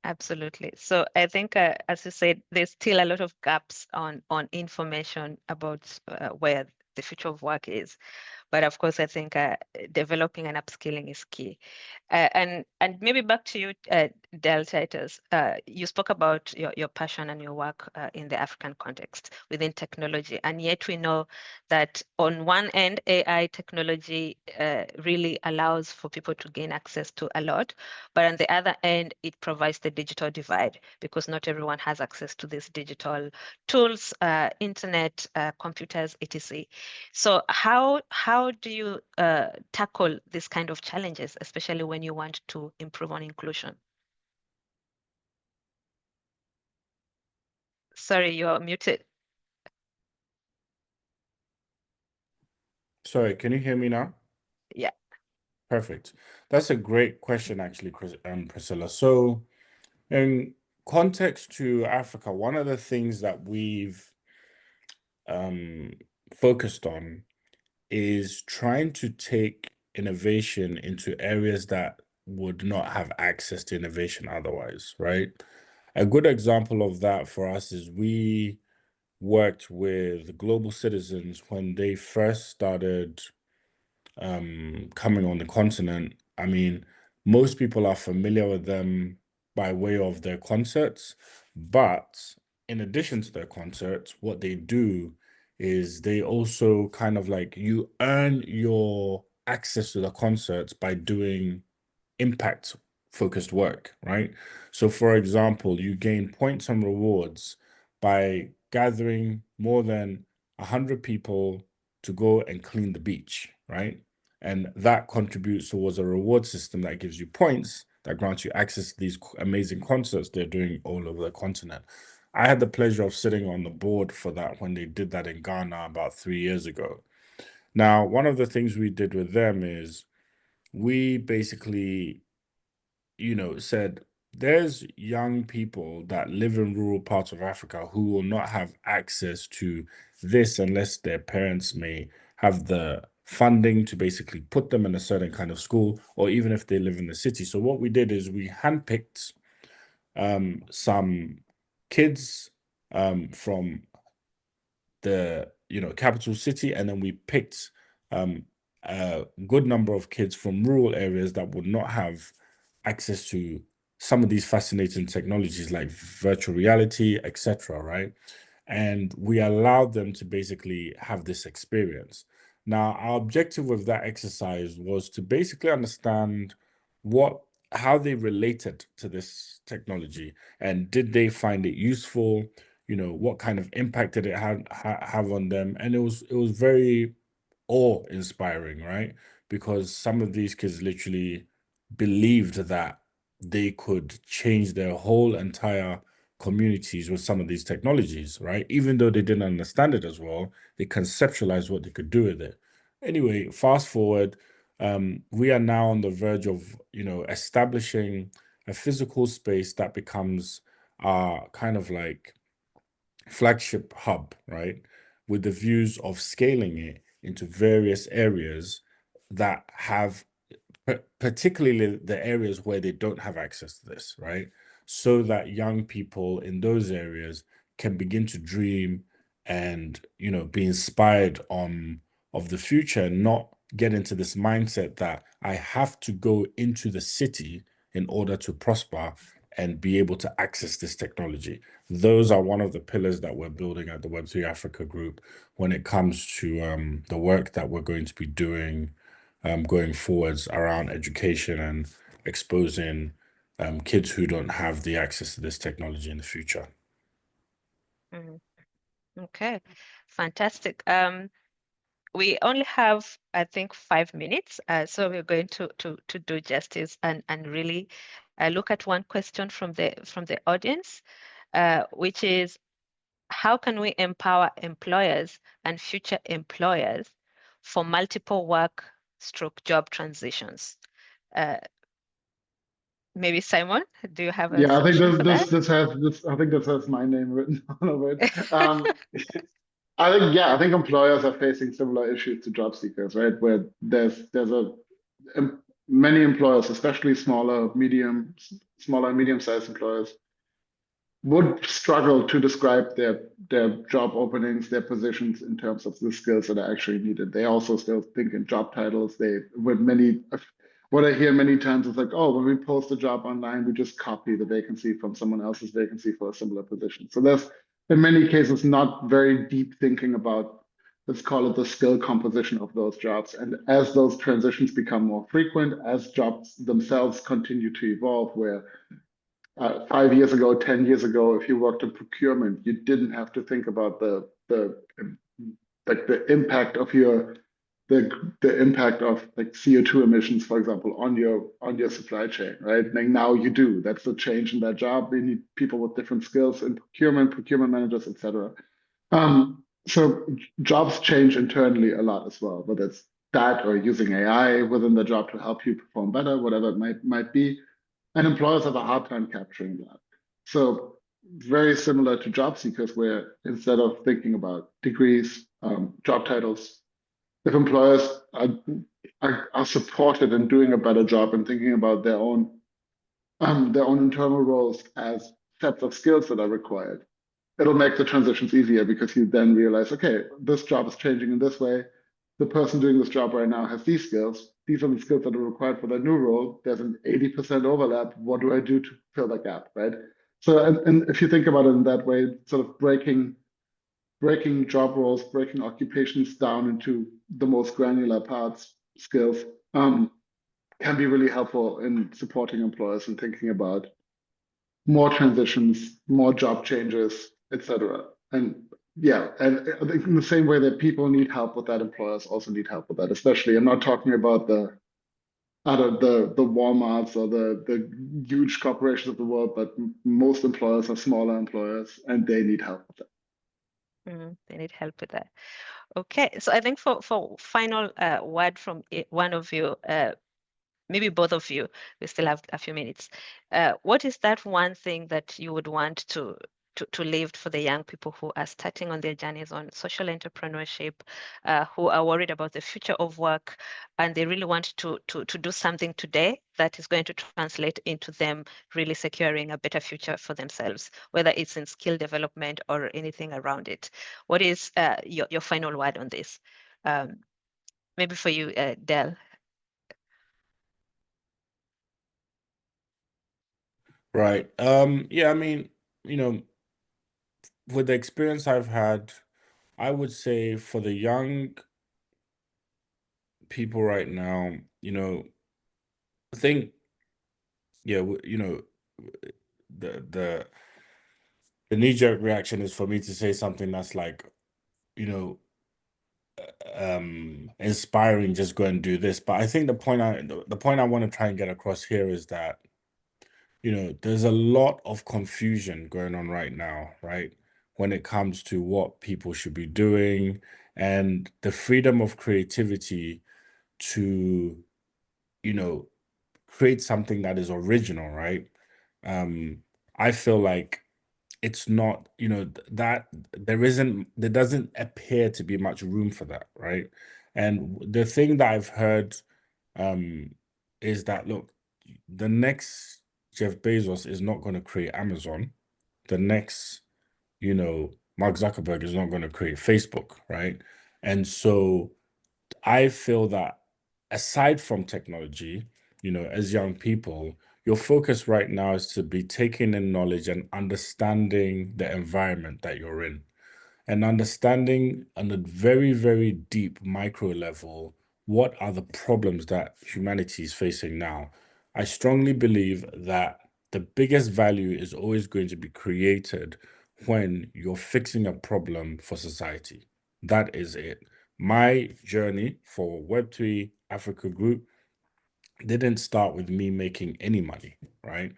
Absolutely. So I think, as you said, there's still a lot of gaps on information about where the future of work is. But of course, I think developing and upskilling is key. And maybe back to you, Titus. You spoke about your passion and your work in the African context within technology, and yet we know that on one end, AI technology really allows for people to gain access to a lot, but on the other end, it provides the digital divide because not everyone has access to these digital tools, internet, computers, etc. So how do you tackle this kind of challenges, especially when you want to improve on inclusion? Sorry, you're muted. Sorry, can you hear me now? Yeah. Perfect. That's a great question, actually, Priscilla. So, in context to Africa, one of the things that we've focused on is trying to take innovation into areas that would not have access to innovation otherwise, right? A good example of that for us is we worked with Global Citizens when they first started coming on the continent. I mean, most people are familiar with them by way of their concerts, but in addition to their concerts, what they do is they also kind of like you earn your access to the concerts by doing impact focused work, right? So, for example, you gain points and rewards by gathering more than 100 people to go and clean the beach, right? And that contributes towards a reward system that gives you points that grants you access to these amazing concerts they're doing all over the continent. I had the pleasure of sitting on the board for that when they did that in Ghana about 3 years ago. Now, one of the things we did with them is we basically said there's young people that live in rural parts of Africa who will not have access to this unless their parents may have the funding to basically put them in a certain kind of school, or even if they live in the city. So what we did is we handpicked some kids from the capital city, and then we picked a good number of kids from rural areas that would not have access to some of these fascinating technologies like virtual reality, etc., right? And we allowed them to basically have this experience. Now, our objective with that exercise was to basically understand how they related to this technology, and did they find it useful? What kind of impact did it have on them? And it was very awe-inspiring, right? Because some of these kids literally believed that they could change their whole entire communities with some of these technologies, right? Even though they didn't understand it as well, they conceptualized what they could do with it. Anyway, fast forward, we are now on the verge of, establishing a physical space that becomes our kind of like flagship hub, right? With the views of scaling it into various areas that have, particularly the areas where they don't have access to this, right? So that young people in those areas can begin to dream and, be inspired of the future, and not get into this mindset that I have to go into the city in order to prosper and be able to access this technology. Those are one of the pillars that we're building at the Web3 Africa group when it comes to the work that we're going to be doing going forwards around education and exposing kids who don't have the access to this technology in the future. Okay, fantastic. We only have, I think, 5 minutes, so we're going to do justice and really look at one question from the audience, which is, how can we empower employers and future employers for multiple work/job transitions? Maybe Simon, do you have a Yeah, I think solution for that? I think this has my name written all over it. I think employers are facing similar issues to job seekers, right? Where there's a many employers, especially smaller, medium-sized employers, would struggle to describe their job openings, their positions in terms of the skills that are actually needed. They also still think in job titles. What I hear many times is like, oh, when we post a job online, we just copy the vacancy from someone else's vacancy for a similar position. So there's, in many cases, not very deep thinking about, let's call it the skill composition of those jobs. And as those transitions become more frequent, as jobs themselves continue to evolve, where 5 years ago, 10 years ago, if you worked in procurement, you didn't have to think about the impact of the impact of like CO2 emissions, for example, on your supply chain, right? Like now you do. That's the change in that job. We need people with different skills in procurement managers, etc. So jobs change internally a lot as well, whether it's that or using AI within the job to help you perform better, whatever it might be. And employers have a hard time capturing that. So very similar to job seekers, where instead of thinking about degrees, job titles, if employers are supported in doing a better job and thinking about their own internal roles as sets of skills that are required, it'll make the transitions easier because you then realize, okay, this job is changing in this way. The person doing this job right now has these skills. These are the skills that are required for that new role. There's an 80% overlap. What do I do to fill that gap, right? So, and if you think about it in that way, sort of breaking job roles, breaking occupations down into the most granular parts, skills, can be really helpful in supporting employers and thinking about more transitions, more job changes, etc. And yeah, and I think in the same way that people need help with that, employers also need help with that. Especially, I'm not talking about the Walmarts or the huge corporations of the world, but most employers are smaller employers, and they need help with that. They need help with that. Okay, so I think for final word from one of you, maybe both of you, we still have a few minutes. What is that one thing that you would want to leave for the young people who are starting on their journeys on social entrepreneurship, who are worried about the future of work, and they really want to do something today that is going to translate into them really securing a better future for themselves, whether it's in skill development or anything around it? What is your final word on this? Maybe for you, Del. Right. Yeah, I mean, with the experience I've had, I would say for the young people right now, I think, yeah, the knee-jerk reaction is for me to say something that's like, inspiring, just go and do this. But I think the point I want to try and get across here is that, there's a lot of confusion going on right now, right? When it comes to what people should be doing and the freedom of creativity to, create something that is original, right? I feel like it's not, that there doesn't appear to be much room for that, right? And the thing that I've heard is that, look, the next Jeff Bezos is not going to create Amazon. The next, Mark Zuckerberg is not going to create Facebook, right? And so I feel that aside from technology, as young people, your focus right now is to be taking in knowledge and understanding the environment that you're in, and understanding on a very, very deep micro level, what are the problems that humanity is facing now. I strongly believe that the biggest value is always going to be created when you're fixing a problem for society. That is it. My journey for Web3 Africa Group didn't start with me making any money, right?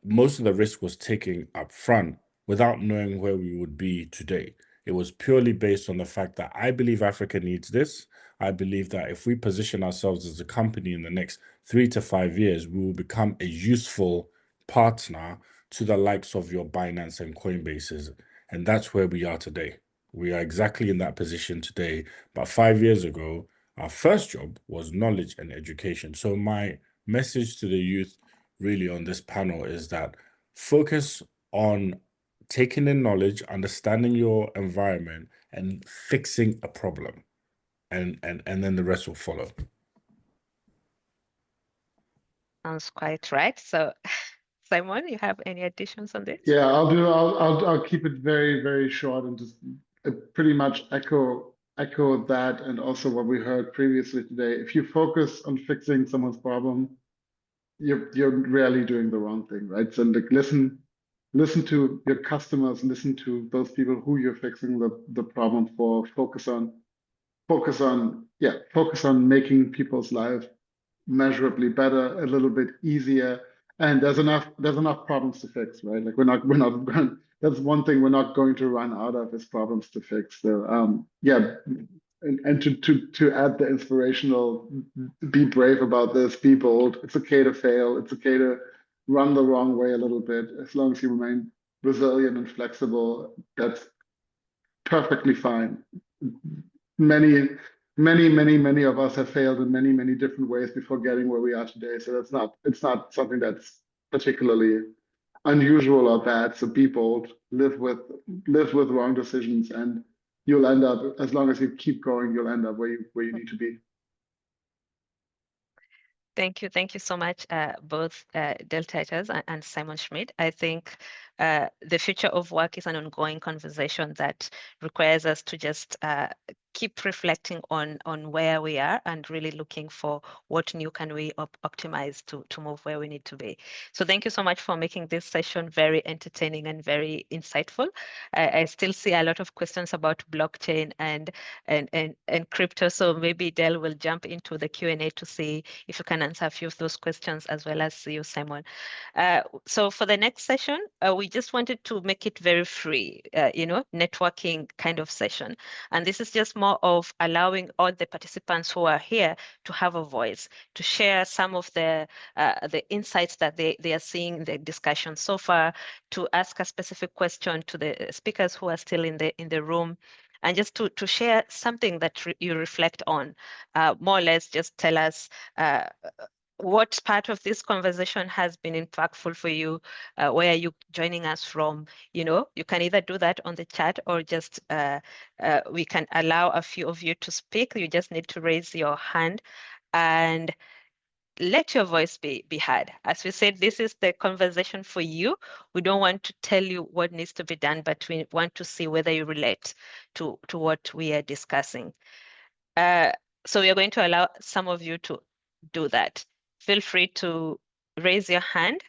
Most of the risk was taken up front without knowing where we would be today. It was purely based on the fact that I believe Africa needs this. I believe that if we position ourselves as a company in the next 3 to 5 years, we will become a useful partner to the likes of your Binance and Coinbases. And that's where we are today. We are exactly in that position today. But 5 years ago, our first job was knowledge and education. So my message to the youth really on this panel is that focus on taking in knowledge, understanding your environment, and fixing a problem, and then the rest will follow. Sounds quite right. So, Simon, you have any additions on this? Yeah, I'll keep it very, very short and just pretty much echo that, and also what we heard previously today. If you focus on fixing someone's problem, you're really doing the wrong thing, right? So like listen to your customers, listen to those people who you're fixing the problem for. Focus on making people's lives measurably better, a little bit easier. And there's enough problems to fix, right? Like we're not going, that's one thing we're not going to run out of, is problems to fix. So yeah, and to add the inspirational, be brave about this, be bold. It's okay to fail. It's okay to run the wrong way a little bit. As long as you remain resilient and flexible, that's perfectly fine. Many of us have failed in many different ways before getting where we are today. So it's not something that's particularly unusual or bad. So be bold, live with wrong decisions, and you'll end up, as long as you keep going, you'll end up where you need to be. Thank you so much, both Titus and Simon Schmid. I think the future of work is an ongoing conversation that requires us to just keep reflecting on where we are and really looking for what new can we optimize to move where we need to be. So thank you so much for making this session very entertaining and very insightful. I still see a lot of questions about blockchain and crypto. So maybe Del will jump into the Q&A to see if you can answer a few of those questions, as well as you, Simon. So for the next session, we just wanted to make it very free, networking kind of session. And this is just more of allowing all the participants who are here to have a voice, to share some of the insights that they are seeing in the discussion so far, to ask a specific question to the speakers who are still in the room, and just to share something that you reflect on. More or less just tell us what part of this conversation has been impactful for you. Where are you joining us from? You can either do that on the chat, or just we can allow a few of you to speak. You just need to raise your hand and let your voice be heard. As we said, this is the conversation for you. We don't want to tell you what needs to be done, but we want to see whether you relate to what we are discussing. So we are going to allow some of you to do that. Feel free to raise your hand,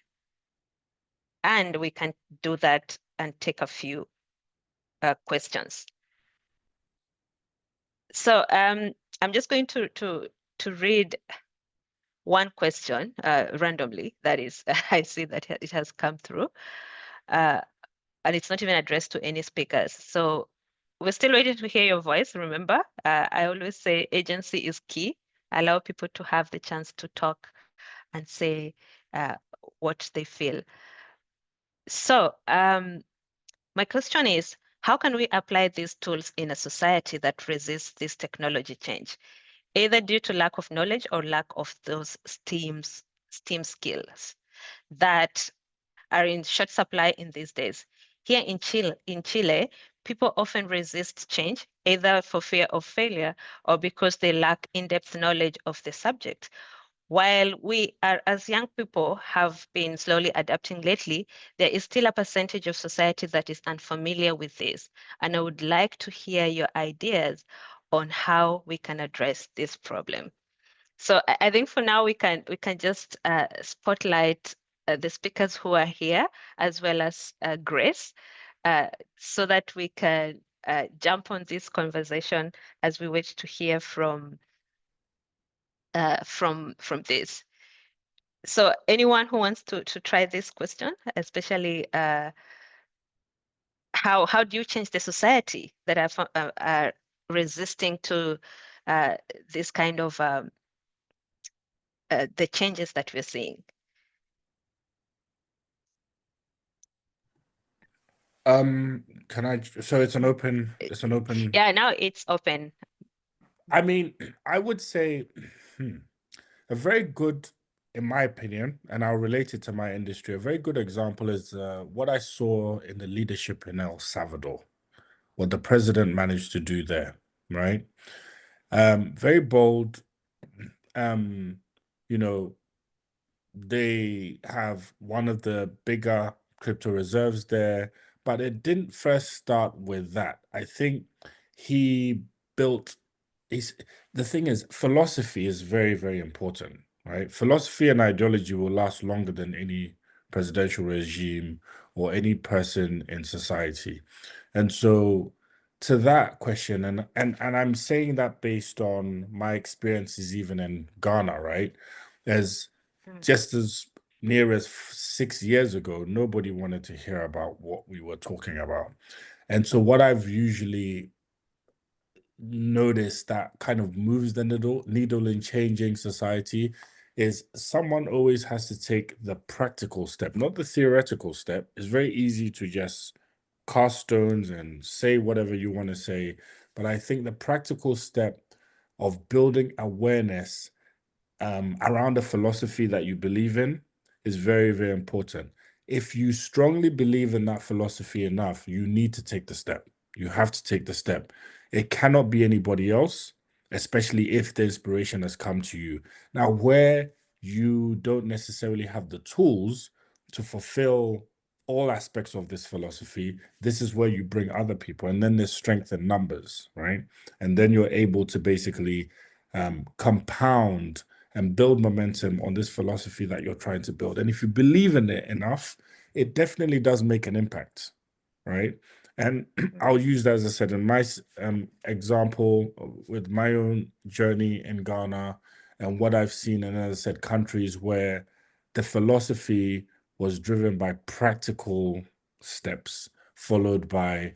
and we can do that and take a few questions. So I'm just going to read one question randomly. That is, I see that it has come through, and it's not even addressed to any speakers. So we're still waiting to hear your voice. Remember, I always say agency is key. Allow people to have the chance to talk and say what they feel. So my question is, how can we apply these tools in a society that resists this technology change, either due to lack of knowledge or lack of those STEAM skills that are in short supply in these days? Here in Chile, people often resist change, either for fear of failure or because they lack in-depth knowledge of the subject. While we are, as young people, have been slowly adapting lately, there is still a percentage of society that is unfamiliar with this. And I would like to hear your ideas on how we can address this problem. So I think for now we can just spotlight the speakers who are here, as well as Grace, so that we can jump on this conversation as we wait to hear from this. So anyone who wants to try this question, especially how do you change the society that are resisting to this kind of the changes that we're seeing? Can I? So it's an open. Yeah, now it's open. I mean, I would say a very good in my opinion, and I'll relate it to my industry, a very good example is what I saw in the leadership in El Salvador, what the president managed to do there, right? Very bold. You know, they have one of the bigger crypto reserves there, but it didn't first start with that. I think he built the thing is, philosophy is very, very important, right? Philosophy and ideology will last longer than any presidential regime or any person in society. And so to that question, and I'm saying that based on my experiences even in Ghana, right? As just as near as 6 years ago, nobody wanted to hear about what we were talking about. And so what I've usually noticed that kind of moves the needle in changing society is someone always has to take the practical step, not the theoretical step. It's very easy to just cast stones and say whatever you want to say. But I think the practical step of building awareness around a philosophy that you believe in is very, very important. If you strongly believe in that philosophy enough, you need to take the step. You have to take the step. It cannot be anybody else, especially if the inspiration has come to you. Now, where you don't necessarily have the tools to fulfill all aspects of this philosophy, this is where you bring other people, and then there's strength in numbers, right? And then you're able to basically compound and build momentum on this philosophy that you're trying to build. And if you believe in it enough, it definitely does make an impact, right? And I'll use that, as I said, in my example with my own journey in Ghana and what I've seen in, as I said, countries where the philosophy was driven by practical steps, followed by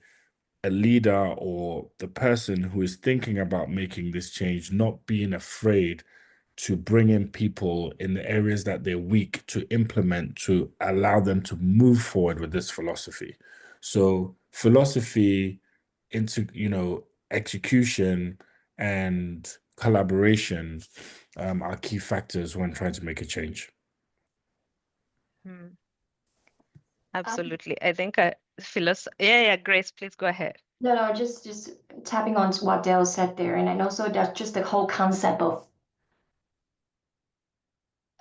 a leader or the person who is thinking about making this change, not being afraid to bring in people in the areas that they're weak to implement, to allow them to move forward with this philosophy. So philosophy into, execution and collaboration are key factors when trying to make a change. Absolutely. I think yeah, Grace, please go ahead. No, just tapping on to what Dale said there, and also that just the whole concept of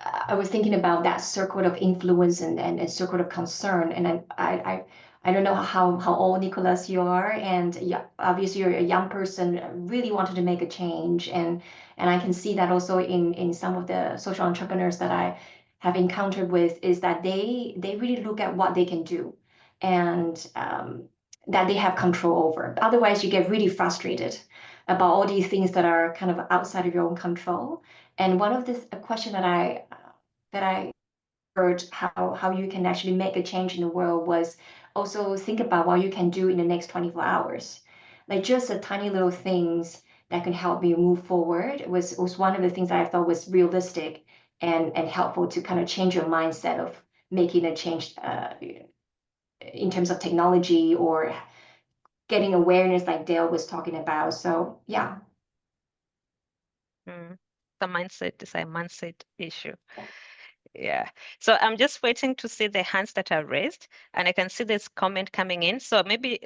I was thinking about that circle of influence and circle of concern, and I don't know how old Nicholas you are, and yeah, obviously you're a young person, really wanted to make a change, and I can see that also in some of the social entrepreneurs that I have encountered with, is that they really look at what they can do, and that they have control over. Otherwise, you get really frustrated about all these things that are kind of outside of your own control. And one of a question that I heard how you can actually make a change in the world was also think about what you can do in the next 24 hours. Like just the tiny little things that can help you move forward was one of the things that I thought was realistic and helpful to kind of change your mindset of making a change in terms of technology or getting awareness like Dale was talking about. So yeah. The mindset is a mindset issue. Yeah. So I'm just waiting to see the hands that are raised, and I can see this comment coming in. So maybe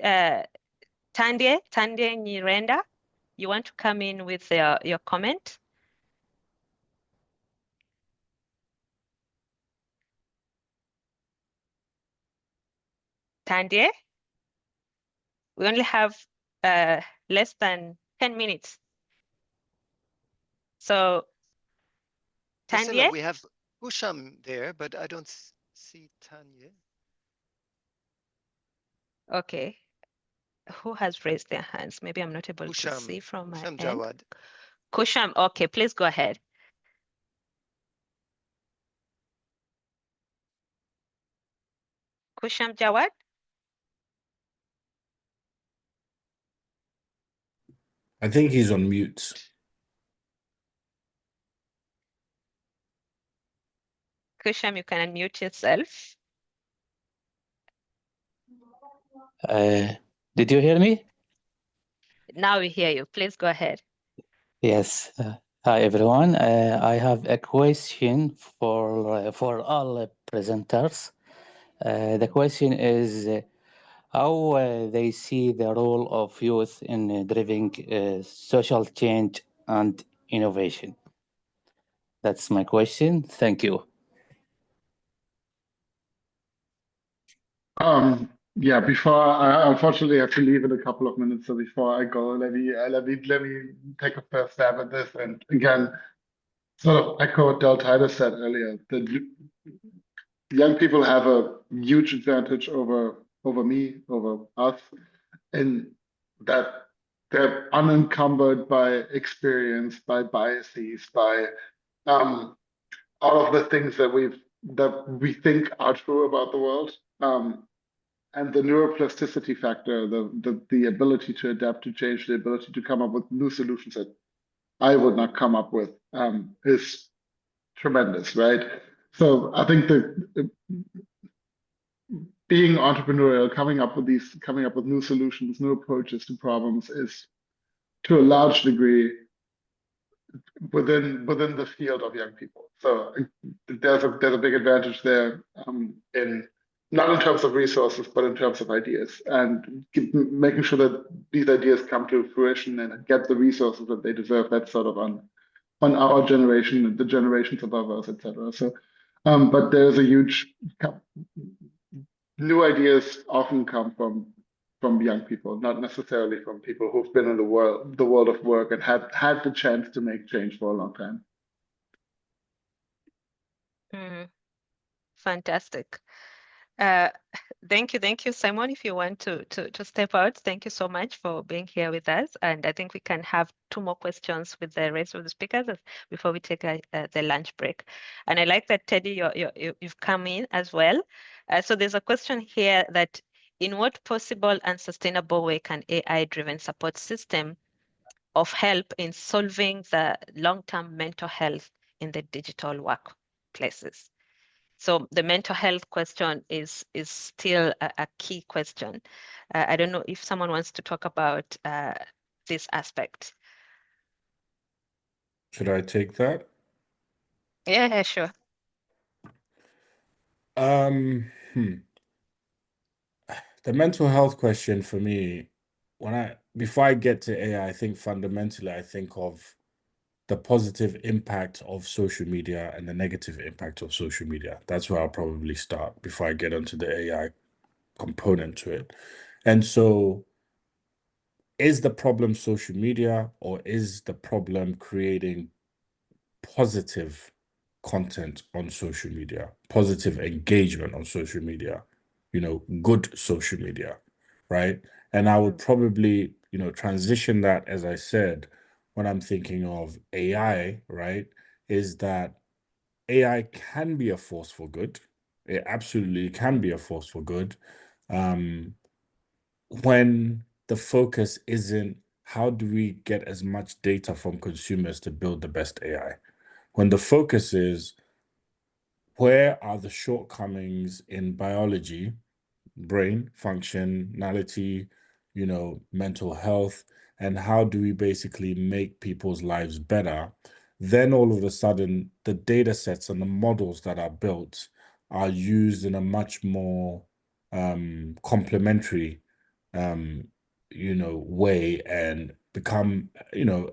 Tandie Nyirenda, you want to come in with your comment? Tandie? We only have less than 10 minutes. So, Priscilla, Tandie? we have Husham there, but I don't see Tanya. Okay. Who has raised their hands? Maybe I'm not able to see from my end. Jawad. Kusham, okay, please go ahead. Kusham Jawad? I think he's on mute. Kusham, you can unmute yourself. Did you hear me? Now we hear you. Please go ahead. Yes. Hi everyone. I have a question for all presenters. The question is how they see the role of youth in driving social change and innovation. That's my question. Thank you. Yeah, before I unfortunately have to leave in a couple of minutes, so before I go, let me take a first stab at this. And again, sort of echo what Titus said earlier. The young people have a huge advantage over me, over us, in that they're unencumbered by experience, by biases, by all of the things that we think are true about the world. And the neuroplasticity factor, the ability to adapt to change, the ability to come up with new solutions that I would not come up with, is tremendous, right? So I think that being entrepreneurial, coming up with new solutions, new approaches to problems is to a large degree within the field of young people. So there's a big advantage there, in not in terms of resources, but in terms of ideas, and making sure that these ideas come to fruition and get the resources that they deserve. That's sort of on our generation and the generations above us, etc. So, but there's a huge new ideas often come from young people, not necessarily from people who've been in the world of work and had the chance to make change for a long time. Fantastic. Thank you, Simon. If you want to step out, thank you so much for being here with us. And I think we can have 2 more questions with the rest of the speakers before we take the lunch break. And I like that, Teddy, you've come in as well. So there's a question here that in what possible and sustainable way can AI-driven support system of help in solving the long-term mental health in the digital workplaces? So the mental health question is still a key question. I don't know if someone wants to talk about this aspect. Should I take that? Yeah, sure. The mental health question for me, before I get to AI, I think fundamentally I think of the positive impact of social media and the negative impact of social media. That's where I'll probably start before I get onto the AI component to it. And so, is the problem social media, or is the problem creating positive content on social media, positive engagement on social media, good social media, right? And I would probably, transition that, as I said, when I'm thinking of AI, right, is that AI can be a force for good. It absolutely can be a force for good. When the focus isn't how do we get as much data from consumers to build the best AI? When the focus is where are the shortcomings in biology, brain functionality, mental health, and how do we basically make people's lives better, then all of a sudden the data sets and the models that are built are used in a much more complementary way and become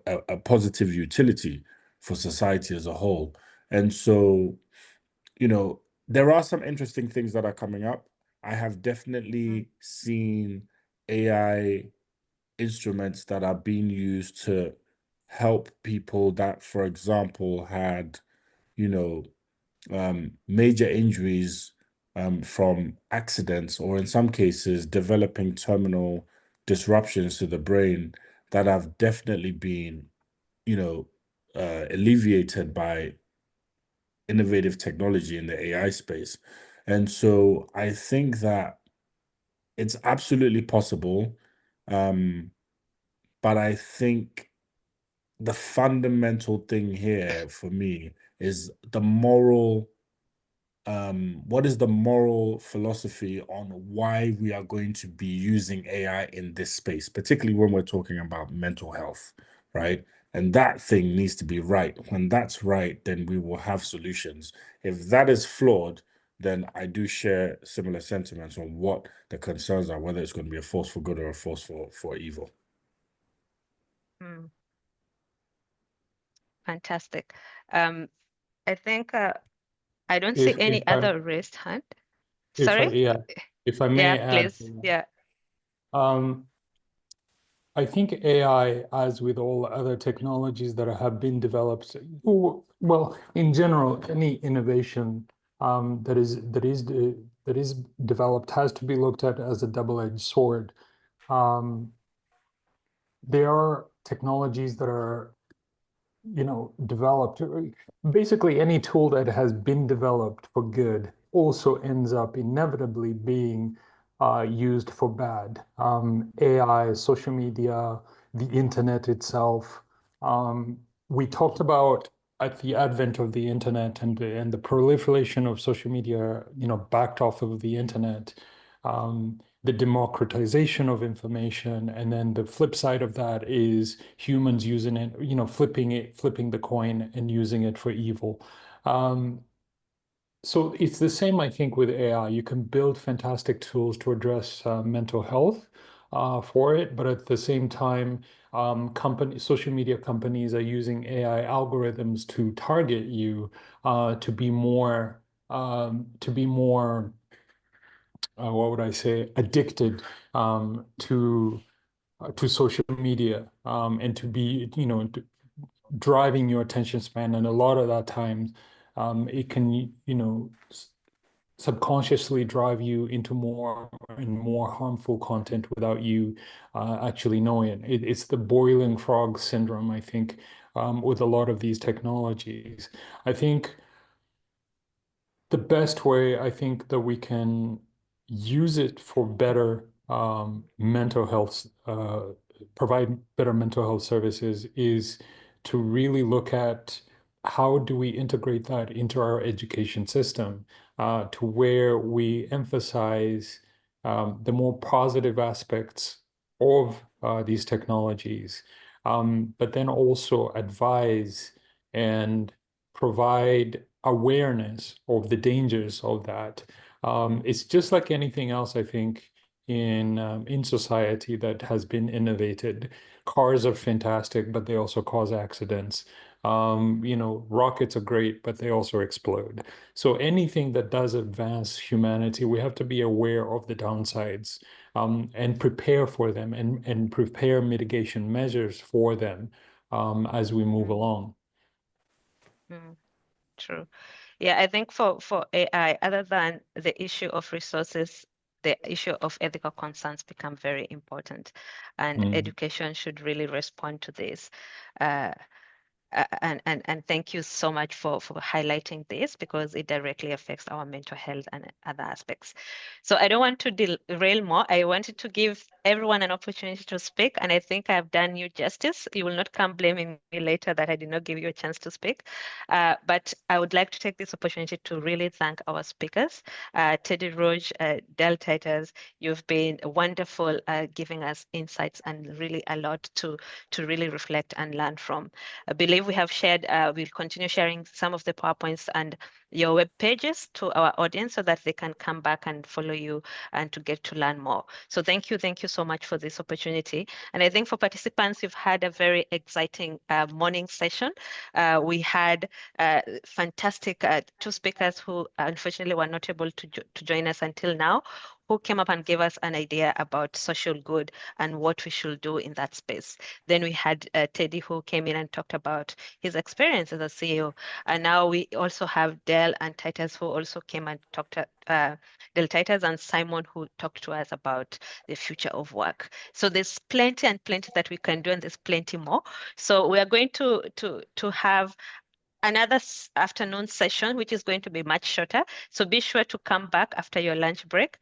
a positive utility for society as a whole. And so there are some interesting things that are coming up. I have definitely seen AI instruments that are being used to help people that, for example, had major injuries from accidents, or in some cases developing terminal disruptions to the brain, that have definitely been alleviated by innovative technology in the AI space. And so I think that it's absolutely possible. But I think the fundamental thing here for me is what is the moral philosophy on why we are going to be using AI in this space, particularly when we're talking about mental health, right? And that thing needs to be right. When that's right, then we will have solutions. If that is flawed, then I do share similar sentiments on what the concerns are, whether it's going to be a force for good or a force for evil. Fantastic. I think I don't see any other raised hand. Sorry? If I may Yeah, add, please. Yeah. I think AI, as with all other technologies that have been developed, well, in general, any innovation that is developed has to be looked at as a double-edged sword. There are technologies that are, developed. Basically, any tool that has been developed for good also ends up inevitably being used for bad. AI, social media, the internet itself. We talked about at the advent of the internet and the proliferation of social media, backed off of the internet, the democratization of information, and then the flip side of that is humans using it, flipping the coin and using it for evil. So it's the same, I think, with AI. You can build fantastic tools to address mental health for it, but at the same time, social media companies are using AI algorithms to target you to be more what would I say, addicted to social media and to be, driving your attention span. And a lot of that time, it can, subconsciously drive you into more and more harmful content without you actually knowing it. It's the boiling frog syndrome, I think, with a lot of these technologies. I think the best way I think that we can use it for better mental health, provide better mental health services is to really look at how do we integrate that into our education system to where we emphasize the more positive aspects of these technologies, but then also advise and provide awareness of the dangers of that. It's just like anything else, I think, in society that has been innovated. Cars are fantastic, but they also cause accidents. Rockets are great, but they also explode. So anything that does advance humanity, we have to be aware of the downsides and prepare for them and prepare mitigation measures for them as we move along. True. Yeah, I think for AI, other than the issue of resources, the issue of ethical concerns become very important, and education should really respond to this. And thank you so much for highlighting this, because it directly affects our mental health and other aspects. So I don't want to derail more. I wanted to give everyone an opportunity to speak, and I think I've done you justice. You will not come blaming me later that I did not give you a chance to speak. But I would like to take this opportunity to really thank our speakers. Teddy, Ruge, Del, Titus, you've been wonderful giving us insights and really a lot to really reflect and learn from. I believe we have shared, we'll continue sharing some of the PowerPoints and your web pages to our audience so that they can come back and follow you and to get to learn more. So thank you so much for this opportunity. And I think for participants, you've had a very exciting morning session. We had fantastic 2 speakers who unfortunately were not able to join us until now, who came up and gave us an idea about social good and what we should do in that space. Then we had Teddy, who came in and talked about his experience as a CEO. And now we also have Del and Titus, who also came and talked to Del, Titus and Simon, who talked to us about the future of work. So there's plenty that we can do, and there's plenty more. So we are going to have another afternoon session, which is going to be much shorter. So be sure to come back after your lunch break.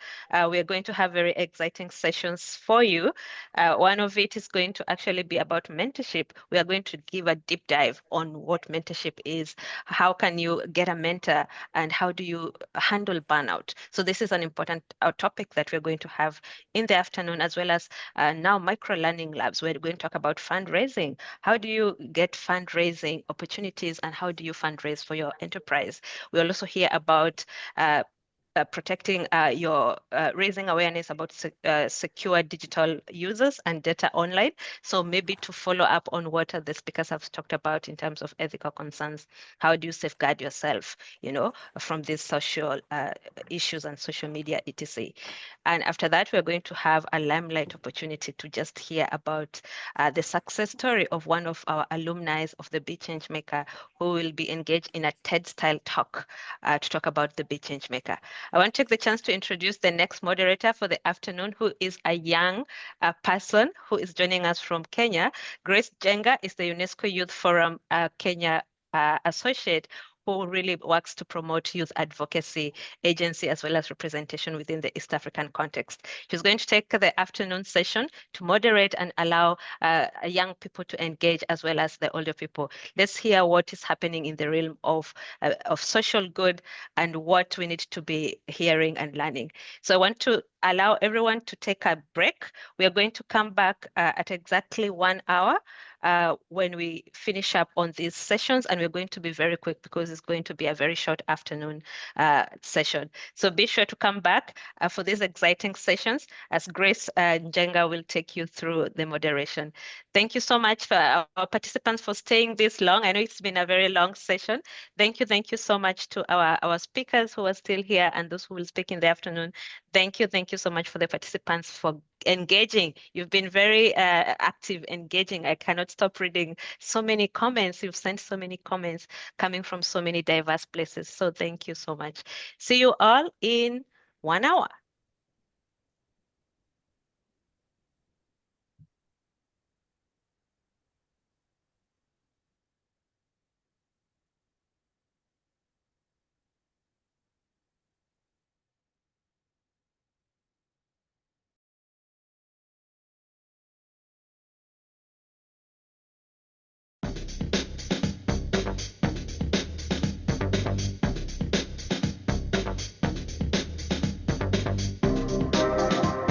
We are going to have very exciting sessions for you. One of it is going to actually be about mentorship. We are going to give a deep dive on what mentorship is, how can you get a mentor, and how do you handle burnout. So this is an important topic that we're going to have in the afternoon, as well as now micro-learning labs. We're going to talk about fundraising. How do you get fundraising opportunities, and how do you fundraise for your enterprise? We'll also hear about protecting raising awareness about secure digital users and data online. So maybe to follow up on what the speakers have talked about in terms of ethical concerns, how do you safeguard yourself, from these social issues and social media, etc. And after that, we're going to have a limelight opportunity to just hear about the success story of one of our alumni of the BeChangeMaker, who will be engaged in a TED-style talk to talk about the BeChangeMaker. I want to take the chance to introduce the next moderator for the afternoon, who is a young person who is joining us from Kenya. Grace Jenga is the UNESCO Youth Forum Kenya associate, who really works to promote youth advocacy agency as well as representation within the East African context. She's going to take the afternoon session to moderate and allow young people to engage as well as the older people. Let's hear what is happening in the realm of social good and what we need to be hearing and learning. So I want to allow everyone to take a break. We are going to come back at exactly 1 hour when we finish up on these sessions, and we're going to be very quick because it's going to be a very short afternoon session. So be sure to come back for these exciting sessions as Grace Njenga will take you through the moderation. Thank you so much for our participants for staying this long. I know it's been a very long session. Thank you so much to our speakers who are still here and those who will speak in the afternoon. Thank you so much for the participants for engaging. You've been very active, engaging. I cannot stop reading so many comments. You've sent so many comments coming from so many diverse places. So thank you so much. See you all in 1 hour.